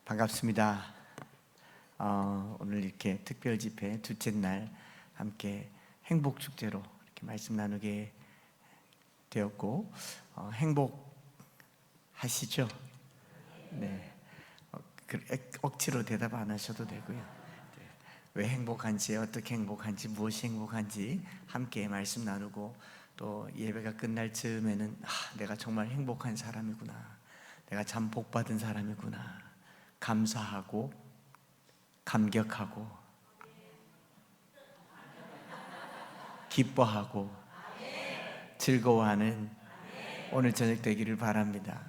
반갑습니다. 오늘 이렇게 특별 집회 둘째 날 함께 행복 축제로 이렇게 말씀 나누게 되었고, 행복하시죠? 네. 억지로 대답 안 하셔도 되고요. 왜 행복한지, 어떻게 행복한지, 무엇이 행복한지 함께 말씀 나누고, 또 예배가 끝날 즈음에는 내가 정말 행복한 사람이구나, 내가 참 복받은 사람이구나, 감사하고 감격하고 기뻐하고 즐거워하는 오늘 저녁 되기를 바랍니다.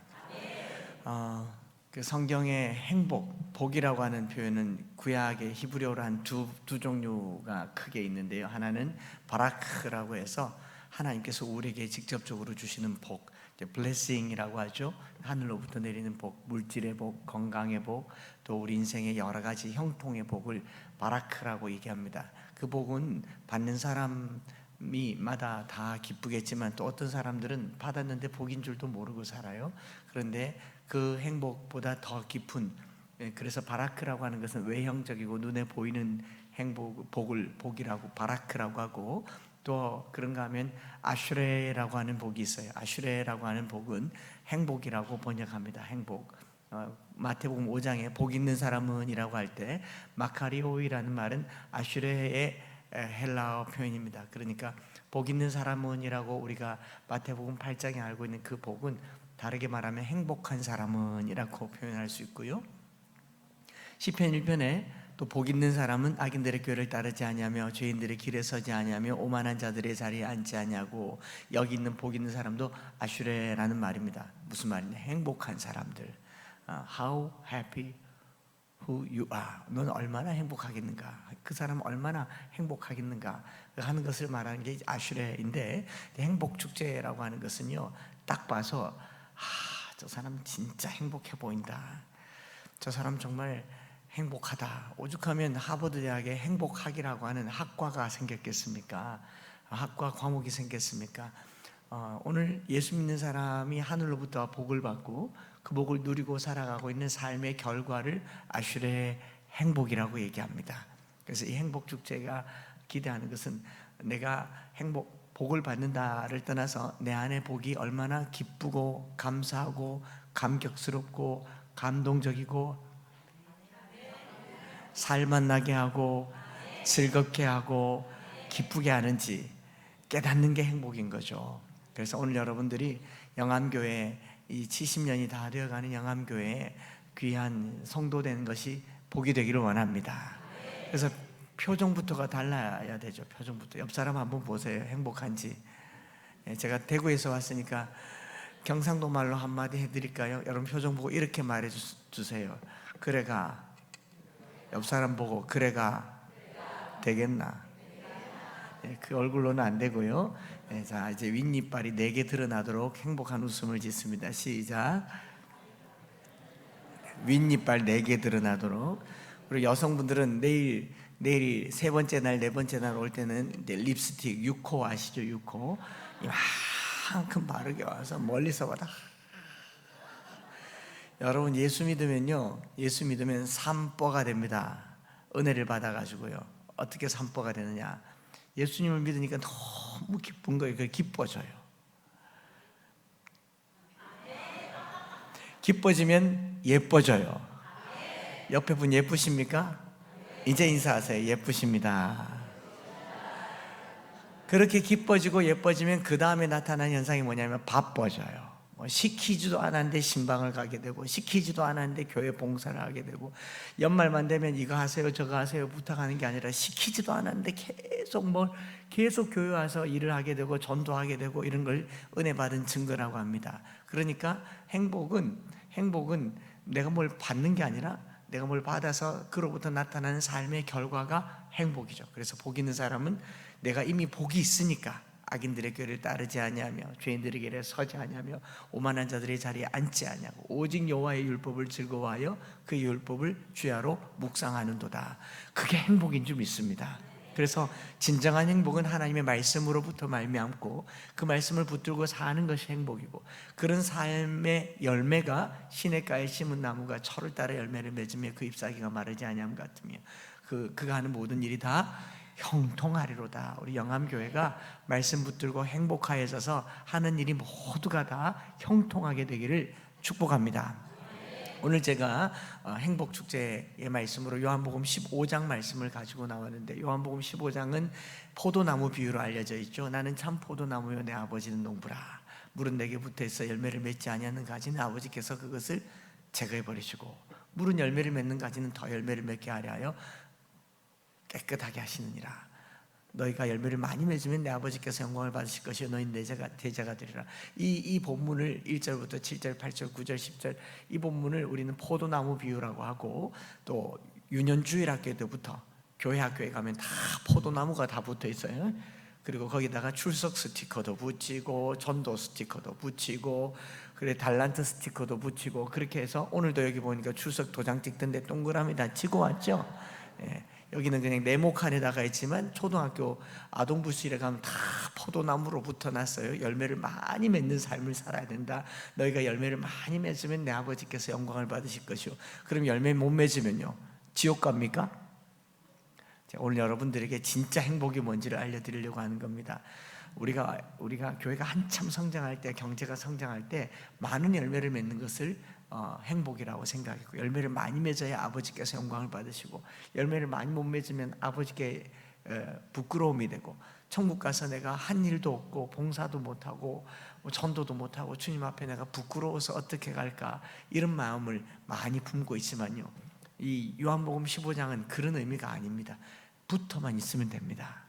그 성경의 행복, 복이라고 하는 표현은 구약의 히브리어로 한 두 종류가 크게 있는데요. 하나는 바라크라고 해서 하나님께서 우리에게 직접적으로 주시는 복, 블레싱이라고 하죠. 하늘로부터 내리는 복, 물질의 복, 건강의 복, 또 우리 인생의 여러 가지 형통의 복을 바라크라고 얘기합니다. 그 복은 받는 사람마다 다 기쁘겠지만, 또 어떤 사람들은 받았는데 복인 줄도 모르고 살아요. 그런데 그 행복보다 더 깊은, 그래서 바라크라고 하는 것은 외형적이고 눈에 보이는 복을 복이라고 바라크라고 하고, 또 그런가 하면 아슈레라고 하는 복이 있어요. 아슈레라고 하는 복은 행복이라고 번역합니다. 행복. 마태복음 5장에 복 있는 사람은 이라고 할 때 마카리오이라는 말은 아슈레의 헬라어 표현입니다. 그러니까 복 있는 사람은 이라고 우리가 마태복음 8장에 알고 있는 그 복은 다르게 말하면 행복한 사람은 이라고 표현할 수 있고요. 시편 1편에 또 복 있는 사람은 악인들의 꾀를 따르지 아니하며 죄인들의 길에 서지 아니하며 오만한 자들의 자리에 앉지 아니하고, 여기 있는 복 있는 사람도 아슈레라는 말입니다. 무슨 말이냐? 행복한 사람들. How happy who you are. 넌 얼마나 행복하겠는가? 그 사람 얼마나 행복하겠는가 하는 것을 말하는 게 아슈레인데, 행복 축제라고 하는 것은요, 딱 봐서 저 사람 진짜 행복해 보인다, 저 사람 정말 행복하다. 오죽하면 하버드 대학에 행복학이라고 하는 학과가 생겼겠습니까? 학과 과목이 생겼습니까? 오늘 예수 믿는 사람이 하늘로부터 복을 받고 그 복을 누리고 살아가고 있는 삶의 결과를 아슈레의 행복이라고 얘기합니다. 그래서 이 행복 축제가 기대하는 것은 내가 복을 받는다를 떠나서 내 안에 복이 얼마나 기쁘고 감사하고 감격스럽고 감동적이고 살맛나게 하고 즐겁게 하고 기쁘게 하는지 깨닫는 게 행복인 거죠. 그래서 오늘 여러분들이 영암교회, 이 70년이 다 되어가는 영암교회에 귀한 성도 되는 것이 복이 되기를 원합니다. 그래서 표정부터가 달라야 되죠. 표정부터. 옆 사람 한번 보세요. 행복한지. 제가 대구에서 왔으니까 경상도 말로 한마디 해드릴까요? 여러분 표정 보고 이렇게 말해 주세요. 그래가. 옆 사람 보고 그래가 되겠나? 그 얼굴로는 안 되고요. 자, 이제 윗니빨이 4개 드러나도록 행복한 웃음을 짓습니다. 시작. 윗니빨 4개 드러나도록. 그리고 여성분들은 내일 세 번째 날, 네 번째 날 올 때는 이제 립스틱 6호 아시죠? 6호 이만큼 바르게 와서 멀리서 보다. 여러분 예수 믿으면요, 예수 믿으면 삼뽀가 됩니다. 은혜를 받아가지고요. 어떻게 삼뽀가 되느냐? 예수님을 믿으니까 너무 기쁜 거예요. 그게 기뻐져요. 기뻐지면 예뻐져요. 옆에 분 예쁘십니까? 이제 인사하세요. 예쁘십니다. 그렇게 기뻐지고 예뻐지면 그 다음에 나타나는 현상이 뭐냐면 바빠져요. 시키지도 않았는데 신방을 가게 되고, 시키지도 않았는데 교회 봉사를 하게 되고, 연말만 되면 이거 하세요 저거 하세요 부탁하는 게 아니라 시키지도 않았는데 계속 교회 와서 일을 하게 되고 전도하게 되고, 이런 걸 은혜 받은 증거라고 합니다. 그러니까 행복은 내가 뭘 받는 게 아니라 내가 뭘 받아서 그로부터 나타나는 삶의 결과가 행복이죠. 그래서 복 있는 사람은 내가 이미 복이 있으니까 악인들의 꾀를 따르지 아니하며 죄인들의 길에 서지 아니하며 오만한 자들의 자리에 앉지 아니하고 오직 여호와의 율법을 즐거워하여 그 율법을 주야로 묵상하는도다. 그게 행복인 줄 믿습니다. 그래서 진정한 행복은 하나님의 말씀으로부터 말미암고 그 말씀을 붙들고 사는 것이 행복이고, 그런 삶의 열매가 시냇가에 심은 나무가 철을 따라 열매를 맺으며 그 잎사귀가 마르지 아니함 같으며 그가 하는 모든 일이 다 형통하리로다. 우리 영암교회가 말씀 붙들고 행복하여져서 하는 일이 모두가 다 형통하게 되기를 축복합니다. 오늘 제가 행복축제의 말씀으로 요한복음 15장 말씀을 가지고 나왔는데, 요한복음 15장은 포도나무 비유로 알려져 있죠. 나는 참 포도나무요 내 아버지는 농부라. 물은 내게 붙어있어 열매를 맺지 아니하는 가지는 아버지께서 그것을 제거해 버리시고, 물은 열매를 맺는 가지는 더 열매를 맺게 하려 하여 깨끗하게 하시느니라. 너희가 열매를 많이 맺으면 내 아버지께서 영광을 받으실 것이요 너희는 내 제자가 되리라. 이 본문을 1절부터 7절, 8절, 9절, 10절 이 본문을 우리는 포도나무 비유라고 하고, 또 유년주일학교 때부터 교회 학교에 가면 다 포도나무가 다 붙어 있어요. 그리고 거기다가 출석 스티커도 붙이고 전도 스티커도 붙이고 그래 달란트 스티커도 붙이고, 그렇게 해서 오늘도 여기 보니까 출석 도장 찍던데 동그라미 다 치고 왔죠. 예. 여기는 그냥 네모칸에다가 있지만 초등학교 아동부실에 가면 다 포도나무로 붙어놨어요. 열매를 많이 맺는 삶을 살아야 된다. 너희가 열매를 많이 맺으면 내 아버지께서 영광을 받으실 것이요. 그럼 열매 못 맺으면요, 지옥 갑니까? 오늘 여러분들에게 진짜 행복이 뭔지를 알려드리려고 하는 겁니다. 우리가 교회가 한참 성장할 때, 경제가 성장할 때 많은 열매를 맺는 것을 행복이라고 생각했고, 열매를 많이 맺어야 아버지께서 영광을 받으시고, 열매를 많이 못 맺으면 아버지께 부끄러움이 되고, 천국 가서 내가 한 일도 없고 봉사도 못하고 전도도 못하고 주님 앞에 내가 부끄러워서 어떻게 갈까, 이런 마음을 많이 품고 있지만요, 이 요한복음 15장은 그런 의미가 아닙니다. 붙어만 있으면 됩니다.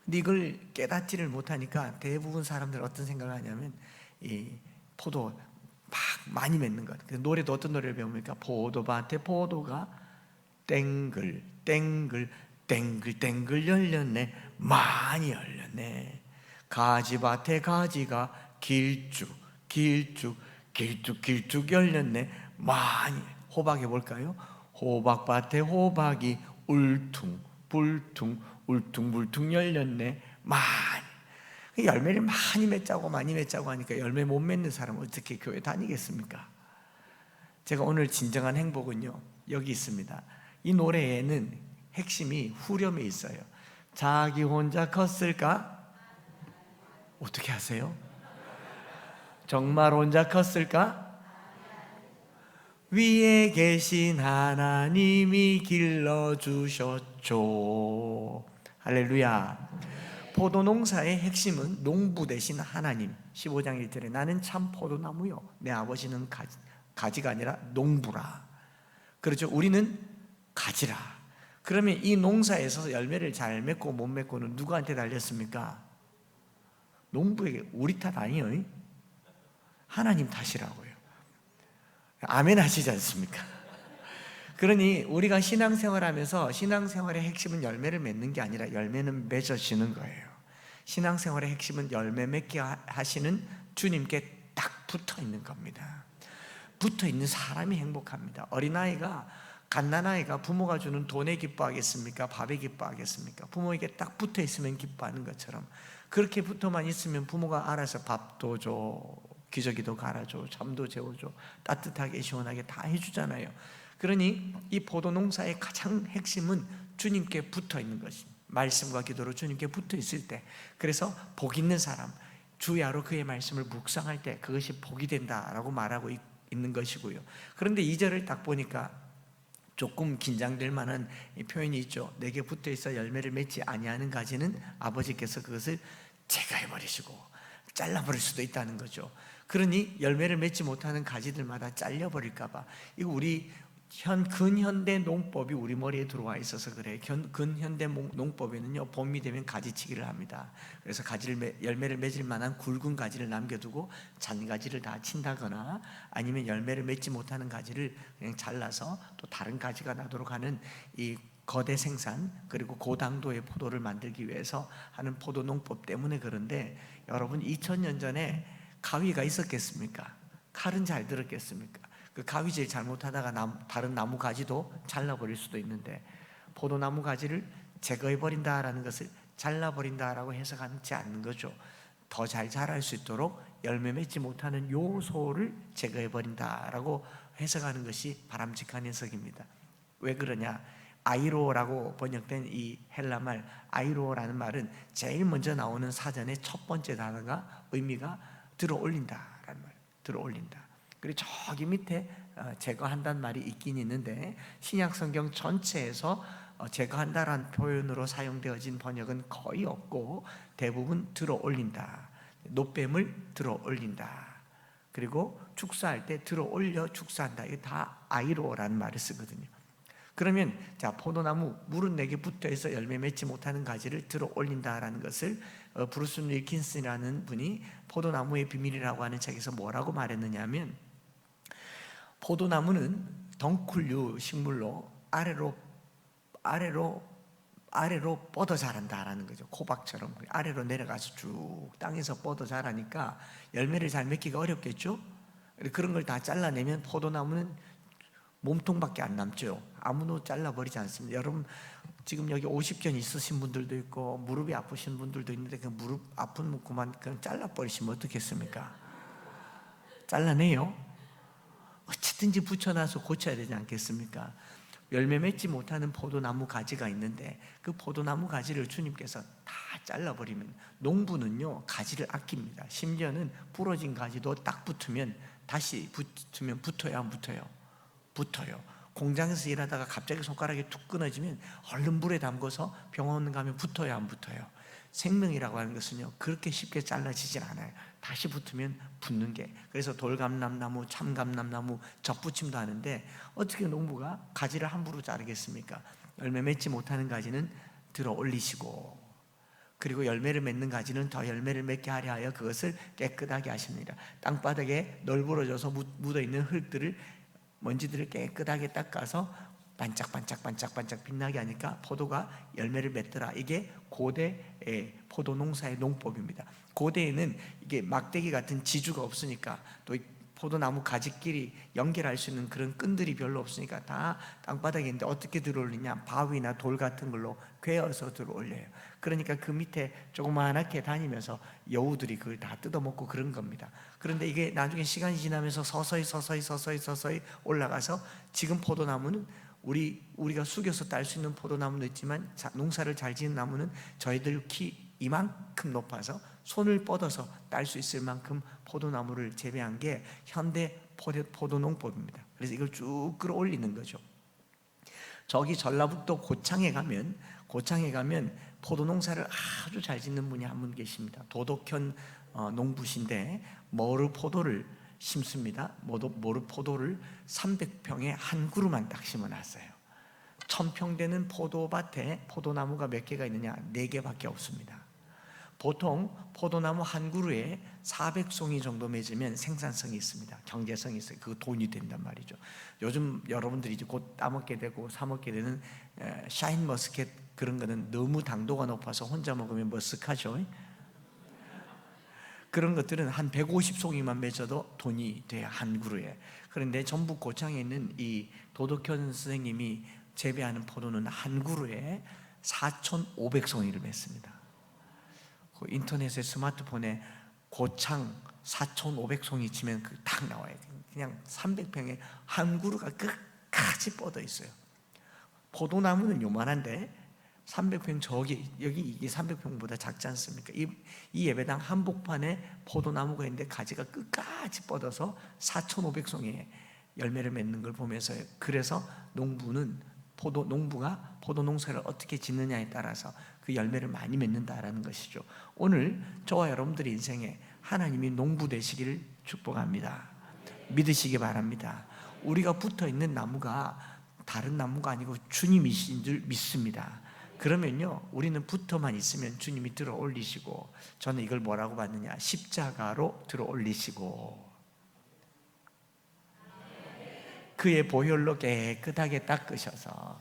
근데 이걸 깨닫지를 못하니까 대부분 사람들은 어떤 생각을 하냐면, 이 포도 막 많이 맺는 것. 노래도 어떤 노래를 배웁니까? 포도밭에 포도가 땡글 땡글 땡글 땡글 열렸네, 많이 열렸네. 가지밭에 가지가 길쭉 길쭉 길쭉 길쭉 열렸네, 많이. 호박해 볼까요? 호박밭에 호박이 울퉁 불퉁 울퉁불퉁 열렸네, 많이. 열매를 많이 맺자고 많이 맺자고 하니까 열매 못 맺는 사람은 어떻게 교회 다니겠습니까? 제가 오늘 진정한 행복은요, 여기 있습니다. 이 노래에는 핵심이 후렴에 있어요. 자기 혼자 컸을까? 어떻게 하세요? 정말 혼자 컸을까? 위에 계신 하나님이 길러주셨죠. 할렐루야. 포도농사의 핵심은 농부 대신 하나님. 15장 1절에 나는 참 포도나무요 내 아버지는 가지가 아니라 농부라. 그렇죠. 우리는 가지라. 그러면 이 농사에서 열매를 잘 맺고 못 맺고는 누구한테 달렸습니까? 농부에게. 우리 탓 아니에요. 하나님 탓이라고요. 아멘 하시지 않습니까? 그러니 우리가 신앙생활하면서 신앙생활의 핵심은 열매를 맺는 게 아니라 열매는 맺어지는 거예요. 신앙생활의 핵심은 열매 맺게 하시는 주님께 딱 붙어 있는 겁니다. 붙어 있는 사람이 행복합니다. 어린아이가, 갓난아이가 부모가 주는 돈에 기뻐하겠습니까? 밥에 기뻐하겠습니까? 부모에게 딱 붙어 있으면 기뻐하는 것처럼, 그렇게 붙어만 있으면 부모가 알아서 밥도 줘, 기저귀도 갈아줘, 잠도 재워줘, 따뜻하게 시원하게 다 해주잖아요. 그러니 이 포도농사의 가장 핵심은 주님께 붙어 있는 것입니다. 말씀과 기도로 주님께 붙어 있을 때, 그래서 복 있는 사람, 주야로 그의 말씀을 묵상할 때 그것이 복이 된다라고 말하고 있는 것이고요. 그런데 2절을 딱 보니까 조금 긴장될 만한 표현이 있죠. 내게 붙어 있어 열매를 맺지 아니하는 가지는 아버지께서 그것을 제거해버리시고 잘라버릴 수도 있다는 거죠. 그러니 열매를 맺지 못하는 가지들마다 잘려버릴까 봐. 이거 우리 근현대 농법이 우리 머리에 들어와 있어서 그래. 근현대 농법에는요, 봄이 되면 가지치기를 합니다. 그래서 열매를 맺을 만한 굵은 가지를 남겨두고 잔가지를 다 친다거나, 아니면 열매를 맺지 못하는 가지를 그냥 잘라서 또 다른 가지가 나도록 하는 이 거대 생산, 그리고 고당도의 포도를 만들기 위해서 하는 포도 농법 때문에 그런데, 여러분 2000년 전에 가위가 있었겠습니까? 칼은 잘 들었겠습니까? 그 가위질 잘못하다가 다른 나무 가지도 잘라버릴 수도 있는데, 포도나무 가지를 제거해버린다라는 것을 잘라버린다라고 해석하지 않는 거죠. 더 잘 자랄 수 있도록 열매 맺지 못하는 요소를 제거해버린다라고 해석하는 것이 바람직한 해석입니다. 왜 그러냐? 아이로라고 번역된 이 헬라말 아이로라는 말은 제일 먼저 나오는 사전의 첫 번째 단어가 의미가 들어올린다라는 말, 들어올린다. 그리고 저기 밑에 제거한다는 말이 있긴 있는데 신약 성경 전체에서 제거한다라는 표현으로 사용되어진 번역은 거의 없고 대부분 들어올린다, 노뱀을 들어올린다, 그리고 축사할 때 들어올려 축사한다. 이게 다 아이로라는 말을 쓰거든요. 그러면 자, 포도나무 물은 내게 붙어있어 열매 맺지 못하는 가지를 들어올린다라는 것을 브루스 윌킨슨이라는 분이 포도나무의 비밀이라고 하는 책에서 뭐라고 말했느냐면, 포도나무는 덩쿨류 식물로 아래로 뻗어 자란다라는 거죠. 호박처럼 아래로 내려가서 쭉 땅에서 뻗어 자라니까 열매를 잘 맺기가 어렵겠죠. 그런 걸 다 잘라내면 포도나무는 몸통밖에 안 남죠. 아무도 잘라버리지 않습니다. 여러분 지금 여기 50견 있으신 분들도 있고 무릎이 아프신 분들도 있는데 그 무릎 아픈 그만 그냥 잘라버리시면 어떻겠습니까? 잘라내요. 어쨌든지 붙여놔서 고쳐야 되지 않겠습니까? 열매 맺지 못하는 포도나무 가지가 있는데 그 포도나무 가지를 주님께서 다 잘라버리면, 농부는요 가지를 아낍니다. 심지어는 부러진 가지도 딱 붙으면 다시 붙으면 붙어요, 안 붙어요? 붙어요. 공장에서 일하다가 갑자기 손가락이 툭 끊어지면 얼른 물에 담궈서 병원 가면 붙어요, 안 붙어요? 생명이라고 하는 것은요 그렇게 쉽게 잘라지질 않아요. 다시 붙으면 붙는 게. 그래서 돌감람나무, 참감람나무 접붙임도 하는데 어떻게 농부가 가지를 함부로 자르겠습니까? 열매 맺지 못하는 가지는 들어 올리시고, 그리고 열매를 맺는 가지는 더 열매를 맺게 하려 하여 그것을 깨끗하게 하십니다. 땅바닥에 널브러져서 묻어있는 흙들을, 먼지들을 깨끗하게 닦아서 반짝반짝 빛나게 하니까 포도가 열매를 맺더라. 이게 고대 포도 농사의 농법입니다. 고대에는 이게 막대기 같은 지주가 없으니까, 또 포도나무 가지끼리 연결할 수 있는 그런 끈들이 별로 없으니까 다 땅바닥에 있는데 어떻게 들어올리냐? 바위나 돌 같은 걸로 괴어서 들어올려요. 그러니까 그 밑에 조그맣게 다니면서 여우들이 그걸 다 뜯어먹고 그런 겁니다. 그런데 이게 나중에 시간이 지나면서 서서히 올라가서 지금 포도나무는 우리가 숙여서 딸 수 있는 포도나무도 있지만 농사를 잘 지은 나무는 저희들 키 이만큼 높아서 손을 뻗어서 딸 수 있을 만큼 포도나무를 재배한 게 현대 포도농법입니다. 그래서 이걸 쭉 끌어올리는 거죠. 저기 전라북도 고창에 가면 포도농사를 아주 잘 짓는 분이 한 분 계십니다. 도덕현 농부신데 머루포도를 심습니다. 머루포도를 300평에 한 그루만 딱 심어놨어요. 1000평 되는 포도밭에 포도나무가 몇 개가 있느냐? 4개밖에 없습니다. 보통 포도나무 한 그루에 400송이 정도 맺으면 생산성이 있습니다. 경제성이 있어요. 그거 돈이 된단 말이죠. 요즘 여러분들이 이제 곧 따먹게 되고 사먹게 되는 샤인 머스켓, 그런 거는 너무 당도가 높아서 혼자 먹으면 머쓱하죠. 그런 것들은 한 150송이만 맺어도 돈이 돼요, 한 그루에. 그런데 전북 고창에 있는 이 도덕현 선생님이 재배하는 포도는 한 그루에 4,500송이를 맺습니다. 그 인터넷에, 스마트폰에 고창 4,500송이 치면 딱 나와요. 그냥 300평에 한 그루가 끝까지 뻗어 있어요. 포도나무는 요만한데 300평, 여기 이게 300평보다 작지 않습니까? 이 예배당 한복판에 포도나무가 있는데 가지가 끝까지 뻗어서 4,500송이에 열매를 맺는 걸 보면서, 그래서 농부가 포도 농사를 어떻게 짓느냐에 따라서 그 열매를 많이 맺는다라는 것이죠. 오늘 저와 여러분들의 인생에 하나님이 농부 되시기를 축복합니다. 믿으시기 바랍니다. 우리가 붙어 있는 나무가 다른 나무가 아니고 주님이신 줄 믿습니다. 그러면요 우리는 붙어만 있으면 주님이 들어 올리시고, 저는 이걸 뭐라고 봤느냐? 십자가로 들어 올리시고 그의 보혈로 깨끗하게 닦으셔서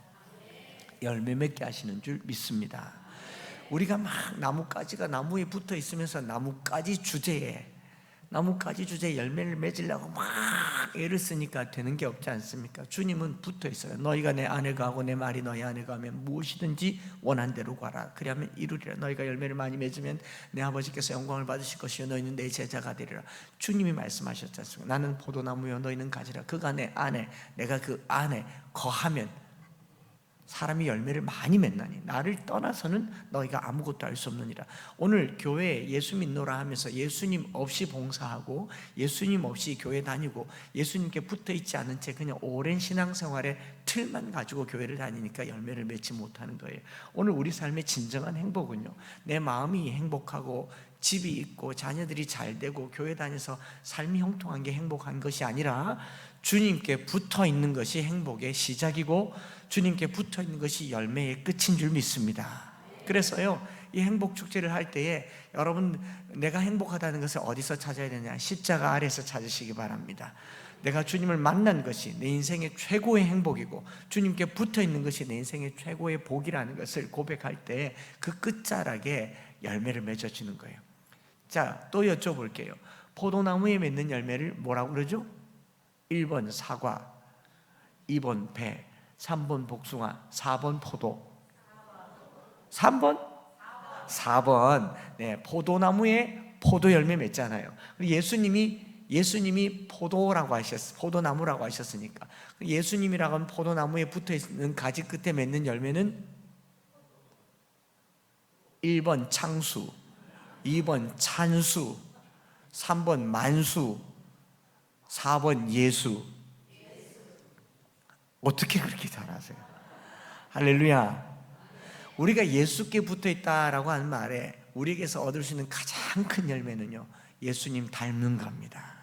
열매 맺게 하시는 줄 믿습니다. 우리가 막 나무에 붙어 있으면서 나뭇가지 주제에 나뭇가지 주제에 열매를 맺으려고 막 애를 쓰니까 되는 게 없지 않습니까? 주님은 붙어 있어요. 너희가 내 안에 거하고 내 말이 너희 안에 거하면 무엇이든지 원한 대로 구하라. 그리하면 이루리라. 너희가 열매를 많이 맺으면 내 아버지께서 영광을 받으실 것이요 너희는 내 제자가 되리라. 주님이 말씀하셨지 않습니까? 나는 포도나무요 너희는 가지라. 그가 내 안에, 내가 그 안에 거하면 사람이 열매를 많이 맺나니 나를 떠나서는 너희가 아무것도 할 수 없느니라. 오늘 교회에 예수 믿노라 하면서 예수님 없이 봉사하고 예수님 없이 교회 다니고 예수님께 붙어있지 않은 채 그냥 오랜 신앙생활의 틀만 가지고 교회를 다니니까 열매를 맺지 못하는 거예요. 오늘 우리 삶의 진정한 행복은요, 내 마음이 행복하고 집이 있고 자녀들이 잘 되고 교회 다녀서 삶이 형통한 게 행복한 것이 아니라 주님께 붙어 있는 것이 행복의 시작이고 주님께 붙어 있는 것이 열매의 끝인 줄 믿습니다. 그래서요, 이 행복 축제를 할 때에 여러분, 내가 행복하다는 것을 어디서 찾아야 되냐? 십자가 아래서 찾으시기 바랍니다. 내가 주님을 만난 것이 내 인생의 최고의 행복이고 주님께 붙어 있는 것이 내 인생의 최고의 복이라는 것을 고백할 때 그 끝자락에 열매를 맺어주는 거예요. 자, 또 여쭤볼게요. 포도나무에 맺는 열매를 뭐라고 그러죠? 1번 사과, 2번 배, 3번 복숭아, 4번 포도. 3번? 4번. 네, 포도나무에 포도 열매 맺잖아요. 예수님이 포도라고 포도나무라고 하셨으니까 예수님이라고 하면 포도나무에 붙어 있는 가지 끝에 맺는 열매는 1번 창수, 2번 찬수, 3번 만수, 4번 예수. 어떻게 그렇게 잘하세요? 할렐루야. 우리가 예수께 붙어 있다라고 하는 말에 우리에게서 얻을 수 있는 가장 큰 열매는요, 예수님 닮는 겁니다.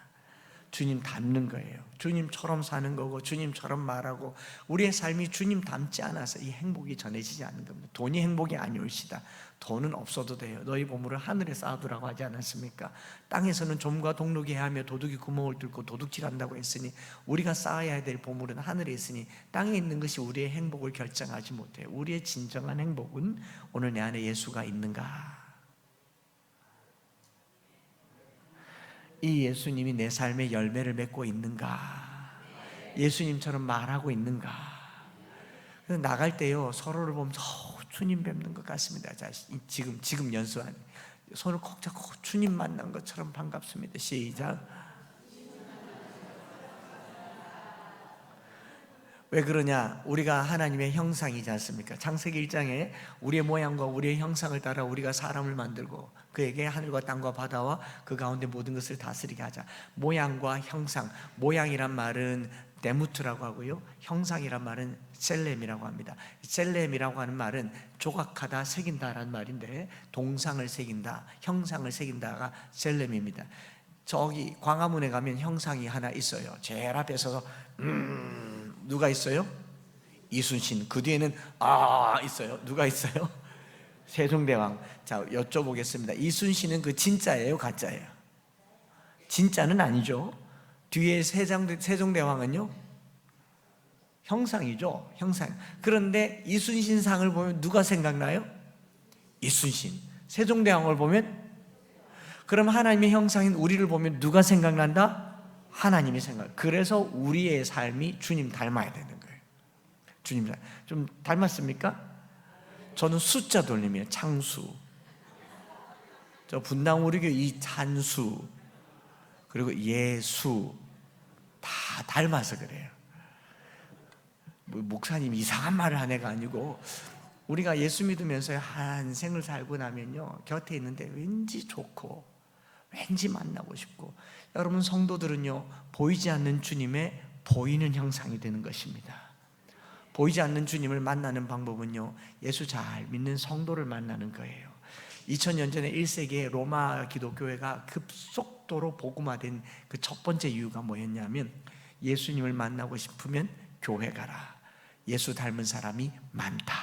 주님 닮는 거예요. 주님처럼 사는 거고 주님처럼 말하고 우리의 삶이 주님 닮지 않아서 이 행복이 전해지지 않는 겁니다. 돈이 행복이 아니올시다. 돈은 없어도 돼요. 너희 보물을 하늘에 쌓아두라고 하지 않았습니까? 땅에서는 좀과 동룩이 하며 도둑이 구멍을 뚫고 도둑질한다고 했으니 우리가 쌓아야 될 보물은 하늘에 있으니 땅에 있는 것이 우리의 행복을 결정하지 못해요. 우리의 진정한 행복은 오늘 내 안에 예수가 있는가? 이 예수님이 내 삶에 열매를 맺고 있는가? 예수님처럼 말하고 있는가? 나갈 때요, 서로를 보면서 주님 뵙는 것 같습니다. 자, 지금 연수한 손을 콕 잡고 주님 만난 것처럼 반갑습니다. 시작. 왜 그러냐? 우리가 하나님의 형상이지 않습니까? 창세기 1장에 우리의 모양과 우리의 형상을 따라 우리가 사람을 만들고 그에게 하늘과 땅과 바다와 그 가운데 모든 것을 다스리게 하자. 모양과 형상, 모양이란 말은 데무트라고 하고요, 형상이란 말은 셀렘이라고 합니다. 셀렘이라고 하는 말은 조각하다, 새긴다라는 말인데 동상을 새긴다, 형상을 새긴다가 셀렘입니다. 저기 광화문에 가면 형상이 하나 있어요. 제일 앞에 서서 누가 있어요? 이순신. 그 뒤에는 있어요. 누가 있어요? 세종대왕. 자, 여쭤보겠습니다. 이순신은 그 진짜예요, 가짜예요? 진짜는 아니죠. 뒤에 세종대왕은요, 형상이죠. 형상. 그런데 이순신상을 보면 누가 생각나요? 이순신. 세종대왕을 보면, 그럼 하나님의 형상인 우리를 보면 누가 생각난다? 하나님이 생각. 그래서 우리의 삶이 주님 닮아야 되는 거예요. 주님 좀 닮았습니까? 저는 숫자 돌림이에요. 창수. 저 분당 우리교회 이 찬수, 그리고 예수 다 닮아서 그래요. 목사님 이상한 말을 한 애가 아니고, 우리가 예수 믿으면서 한 생을 살고 나면요, 곁에 있는데 왠지 좋고 왠지 만나고 싶고. 여러분, 성도들은요, 보이지 않는 주님의 보이는 형상이 되는 것입니다. 보이지 않는 주님을 만나는 방법은요, 예수 잘 믿는 성도를 만나는 거예요. 2000년 전에 1세기의 로마 기독교회가 급속도로 복음화된 그 첫 번째 이유가 뭐였냐면, 예수님을 만나고 싶으면 교회 가라. 예수 닮은 사람이 많다.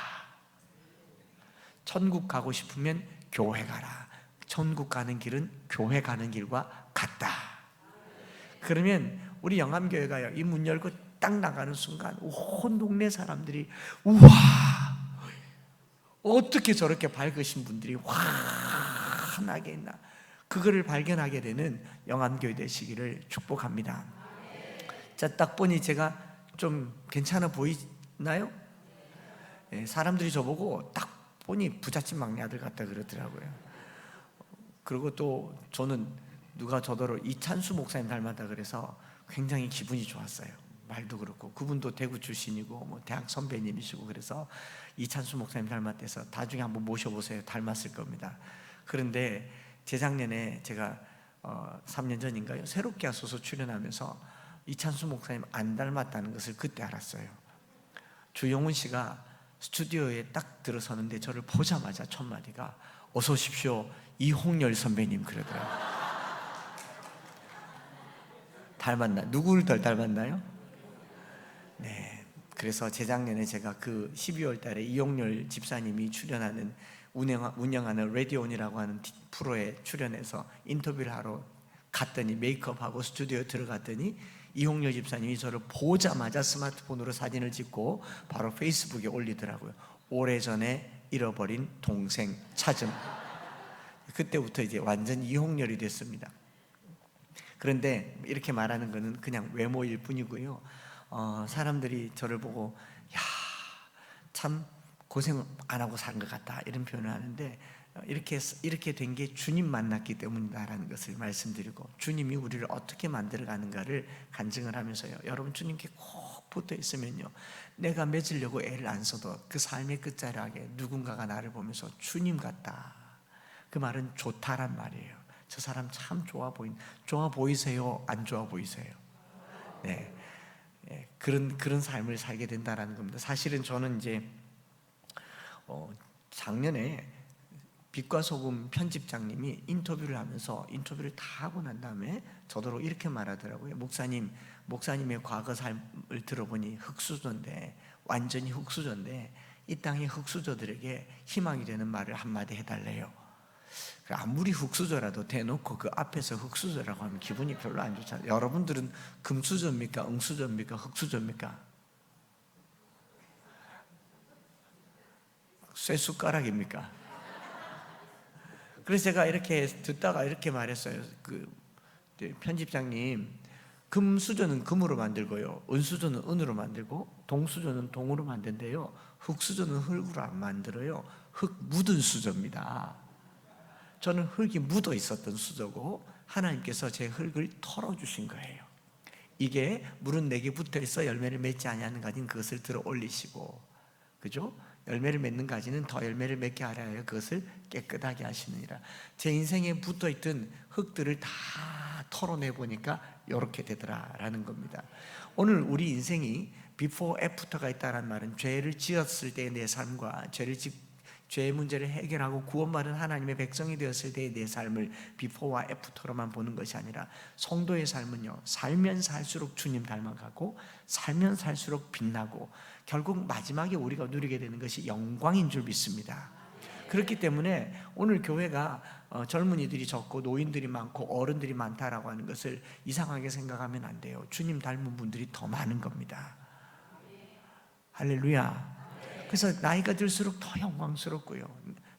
천국 가고 싶으면 교회 가라. 천국 가는 길은 교회 가는 길과 같다. 그러면 우리 영암교회가요, 이 문 열고 딱 나가는 순간 온 동네 사람들이 우와, 어떻게 저렇게 밝으신 분들이 환하게 있나. 그거를 발견하게 되는 영암교회 되시기를 축복합니다. 자, 딱 보니 제가 좀 괜찮아 보이나요? 예, 사람들이 저보고 딱 보니 부잣집 막내 아들 같다 그러더라고요. 그리고 또 저는 누가 저더러 이찬수 목사님 닮았다 그래서 굉장히 기분이 좋았어요. 말도 그렇고 그분도 대구 출신이고 뭐 대학 선배님이시고 그래서 이찬수 목사님 닮았대서 나중에 한번 모셔보세요. 닮았을 겁니다. 그런데 재작년에 제가 3년 전인가요? 새롭게 하소서 출연하면서 이찬수 목사님 안 닮았다는 것을 그때 알았어요. 주영훈 씨가 스튜디오에 딱 들어서는데 저를 보자마자 첫 마디가 어서 오십시오 이홍렬 선배님 그러더라고요. 닮았나? 누구를 덜 닮았나요? 네. 그래서 재작년에 제가 그 12월 달에 이홍렬 집사님이 출연하는 운영하는 레디온이라고 하는 프로에 출연해서 인터뷰를 하러 갔더니 메이크업하고 스튜디오에 들어갔더니 이홍렬 집사님이 저를 보자마자 스마트폰으로 사진을 찍고 바로 페이스북에 올리더라고요. 오래전에 잃어버린 동생 찾음. 그때부터 이제 완전 이홍렬이 됐습니다. 그런데 이렇게 말하는 거는 그냥 외모일 뿐이고요. 사람들이 저를 보고 야, 참 고생 안 하고 산 것 같다 이런 표현을 하는데 이렇게 된 게 주님 만났기 때문이다라는 것을 말씀드리고 주님이 우리를 어떻게 만들어가는가를 간증을 하면서요. 여러분 주님께 꼭 붙어 있으면요. 내가 맺으려고 애를 안 써도 그 삶의 끝자락에 누군가가 나를 보면서 주님 같다. 그 말은 좋다란 말이에요. 저 사람 참 좋아 보이세요? 안 좋아 보이세요? 네, 그런 삶을 살게 된다라는 겁니다. 사실은 저는 이제 작년에 빛과 소금 편집장님이 인터뷰를 하면서 인터뷰를 다 하고 난 다음에 저더러 이렇게 말하더라고요. 목사님의 과거 삶을 들어보니 흑수저인데 완전히 흑수저인데 이 땅의 흑수저들에게 희망이 되는 말을 한마디 해달래요. 아무리 흑수저라도 대놓고 그 앞에서 흑수저라고 하면 기분이 별로 안 좋잖아요. 여러분들은 금수저입니까? 응수저입니까? 흑수저입니까? 쇠숟가락입니까? 그래서 제가 이렇게 듣다가 이렇게 말했어요. 그 편집장님, 금수저는 금으로 만들고요, 은수저는 은으로 만들고 동수저는 동으로 만든대요. 흑수저는 흙으로 안 만들어요. 흙 묻은 수저입니다. 저는 흙이 묻어 있었던 수저고 하나님께서 제 흙을 털어주신 거예요. 이게 물은 내게 붙어 있어 열매를 맺지 아니하는 가지는 그것을 들어 올리시고, 그죠? 열매를 맺는 가지는 더 열매를 맺게 하려 하여 그것을 깨끗하게 하시느니라. 제 인생에 붙어 있던 흙들을 다 털어내 보니까 이렇게 되더라라는 겁니다. 오늘 우리 인생이 before after가 있다는 말은 죄를 지었을 때의 내 삶과 죄의 문제를 해결하고 구원받은 하나님의 백성이 되었을 때의 내 삶을 비포와 애프터로만 보는 것이 아니라 성도의 삶은요, 살면 살수록 주님 닮아가고 살면 살수록 빛나고 결국 마지막에 우리가 누리게 되는 것이 영광인 줄 믿습니다. 그렇기 때문에 오늘 교회가 젊은이들이 적고 노인들이 많고 어른들이 많다라고 하는 것을 이상하게 생각하면 안 돼요. 주님 닮은 분들이 더 많은 겁니다. 할렐루야. 그래서 나이가 들수록 더 영광스럽고요,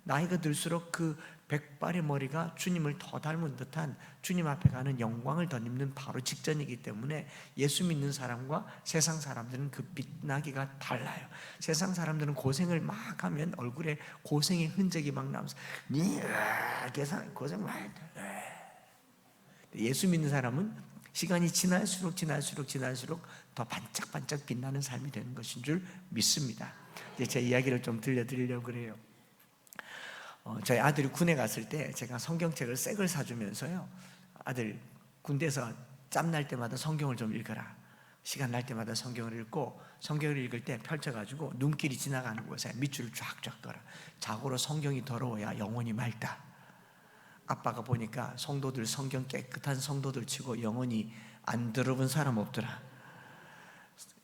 나이가 들수록 그 백발의 머리가 주님을 더 닮은 듯한 주님 앞에 가는 영광을 덧입는 바로 직전이기 때문에 예수 믿는 사람과 세상 사람들은 그 빛나기가 달라요. 세상 사람들은 고생을 막 하면 얼굴에 고생의 흔적이 막 나면서 고생 많이 해. 예수 믿는 사람은 시간이 지날수록 더 반짝반짝 빛나는 삶이 되는 것인 줄 믿습니다. 이제 제 이야기를 좀 들려드리려고 그래요. 저희 아들이 군에 갔을 때 제가 성경책을 새 걸 사주면서요, 아들 군대에서 짬날 때마다 성경을 좀 읽어라, 시간 날 때마다 성경을 읽고 성경을 읽을 때 펼쳐가지고 눈길이 지나가는 곳에 밑줄을 쫙쫙 걸어. 자고로 성경이 더러워야 영혼이 맑다. 아빠가 보니까 성도들 성경 깨끗한 성도들 치고 영혼이 안 더러운 사람 없더라.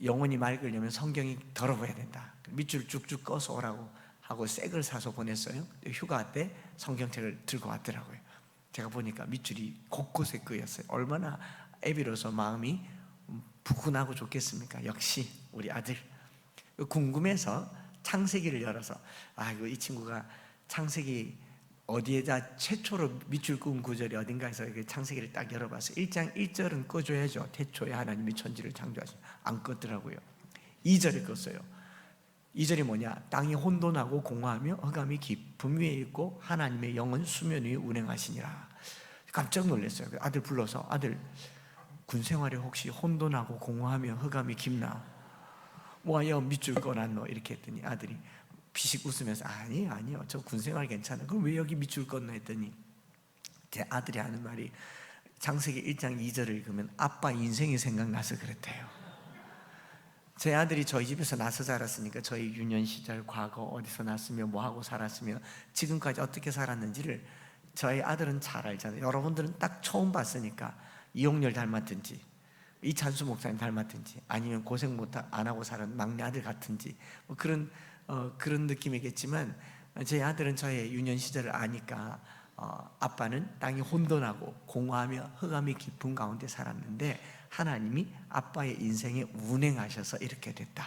영혼이 맑으려면 성경이 더러워야 된다. 밑줄 쭉쭉 꺼서 오라고 하고 새 걸 사서 보냈어요. 휴가 때 성경책을 들고 왔더라고요. 제가 보니까 밑줄이 곳곳에 끄였어요. 얼마나 애비로서 마음이 부근하고 좋겠습니까? 역시 우리 아들. 궁금해서 창세기를 열어서 이 친구가 창세기 어디에다 최초로 밑줄 그은 구절이 어딘가에서 창세기를 딱 열어봐서 1장 1절은 꺼줘야죠. 태초에 하나님이 천지를 창조하신, 안 껐더라고요. 2절에 껐어요. 2절이 뭐냐? 땅이 혼돈하고 공허하며 흑암이 깊음 위에 있고 하나님의 영은 수면 위에 운행하시니라. 깜짝 놀랐어요. 아들 불러서, 아들 군생활에 혹시 혼돈하고 공허하며 흑암이 깊나? 뭐야 밑줄 꺼놨노? 이렇게 했더니 아들이 피식 웃으면서 아니요 저 군생활 괜찮아요. 그럼 왜 여기 밑줄 껐나 했더니 제 아들이 하는 말이 창세기 1장 2절을 읽으면 아빠 인생이 생각나서 그랬대요. 제 아들이 저희 집에서 나서 자랐으니까 저희 유년 시절 과거 어디서 났으며 뭐하고 살았으며 지금까지 어떻게 살았는지를 저희 아들은 잘 알잖아요. 여러분들은 딱 처음 봤으니까 이용렬 닮았든지 이찬수 목사님 닮았든지 아니면 고생 안 하고 살은 막내 아들 같은지 뭐 그런 느낌이겠지만 제 아들은 저의 유년 시절을 아니까 아빠는 땅이 혼돈하고 공허하며 흑암이 깊은 가운데 살았는데 하나님이 아빠의 인생에 운행하셔서 이렇게 됐다.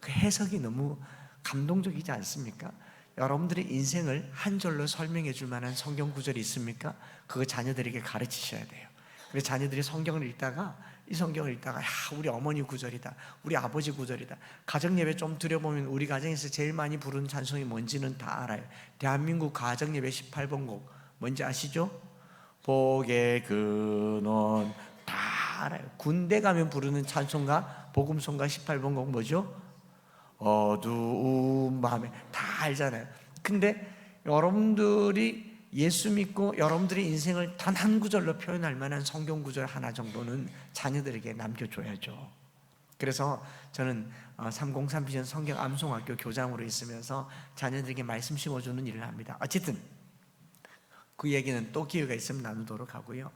그 해석이 너무 감동적이지 않습니까? 여러분들의 인생을 한 절로 설명해 줄 만한 성경 구절이 있습니까? 그거 자녀들에게 가르치셔야 돼요. 그래서 자녀들이 성경을 읽다가 이 성경을 읽다가 우리 어머니 구절이다, 우리 아버지 구절이다. 가정예배 좀 들여보면 우리 가정에서 제일 많이 부르는 찬송이 뭔지는 다 알아요. 대한민국 가정예배 18번 곡 뭔지 아시죠? 복의 근원 다 알아요. 군대 가면 부르는 찬송가 복음송가 18번 곡 뭐죠? 어두운 밤에 다 알잖아요. 근데 여러분들이 예수 믿고 여러분들의 인생을 단 한 구절로 표현할 만한 성경 구절 하나 정도는 자녀들에게 남겨줘야죠. 그래서 저는 303 비전 성경 암송학교 교장으로 있으면서 자녀들에게 말씀 심어주는 일을 합니다. 어쨌든 그 얘기는 또 기회가 있으면 나누도록 하고요.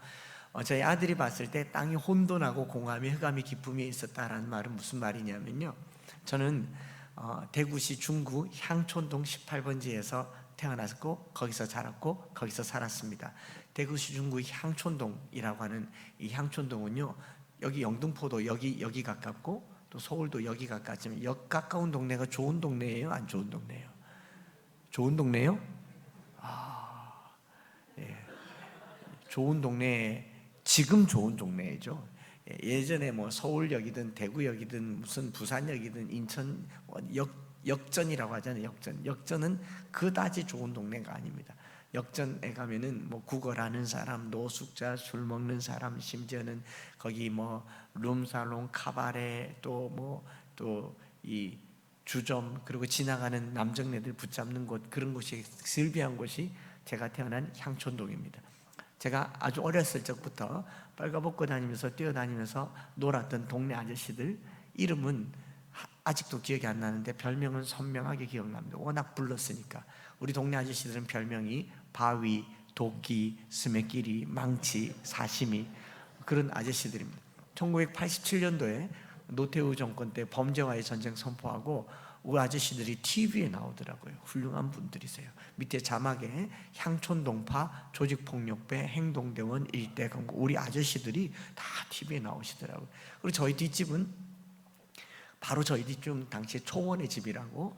저희 아들이 봤을 때 땅이 혼돈하고 공허함이 흑암이 깊음이 있었다라는 말은 무슨 말이냐면요, 저는 대구시 중구 향촌동 18번지에서 태어났고 거기서 자랐고 거기서 살았습니다. 대구시 중구 향촌동이라고 하는 이 향촌동은요, 여기 영등포도 여기 가깝고 또 서울도 여기 가깝지만 역 가까운 동네가 좋은 동네예요, 안 좋은 동네예요? 좋은 동네요? 예. 좋은 동네, 지금 좋은 동네죠. 예전에 뭐 서울역이든 대구역이든 무슨 부산역이든 인천 역전이라고 하잖아요. 역전은 그다지 좋은 동네가 아닙니다. 역전에 가면은 뭐 국어라는 사람, 노숙자, 술 먹는 사람, 심지어는 거기 뭐 룸살롱, 카바레, 또 이 주점, 그리고 지나가는 남정네들 붙잡는 곳, 그런 곳이 슬비한 곳이 제가 태어난 향촌동입니다. 제가 아주 어렸을 적부터 빨가벗고 다니면서 뛰어다니면서 놀았던 동네 아저씨들 이름은 아직도 기억이 안 나는데 별명은 선명하게 기억납니다. 워낙 불렀으니까. 우리 동네 아저씨들은 별명이 바위, 도끼, 스매끼리, 망치, 사시미, 그런 아저씨들입니다. 1987년도에 노태우 정권 때 범죄와의 전쟁 선포하고 우리 아저씨들이 TV에 나오더라고요. 훌륭한 분들이세요. 밑에 자막에 향촌동파 조직폭력배 행동대원 일대 검거, 우리 아저씨들이 다 TV에 나오시더라고요. 그리고 저희 뒷집은 바로 저희 뒷집 당시에 초원의 집이라고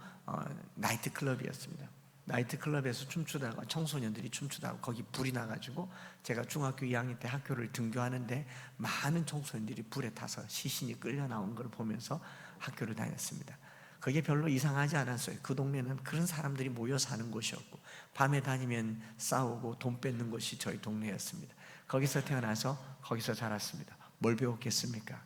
나이트클럽이었습니다. 나이트클럽에서 춤추다가 청소년들이 춤추다가 거기 불이 나가지고 제가 중학교 2학년 때 학교를 등교하는데 많은 청소년들이 불에 타서 시신이 끌려 나온 걸 보면서 학교를 다녔습니다. 그게 별로 이상하지 않았어요. 그 동네는 그런 사람들이 모여 사는 곳이었고 밤에 다니면 싸우고 돈 뺏는 곳이 저희 동네였습니다. 거기서 태어나서 거기서 자랐습니다. 뭘 배웠겠습니까?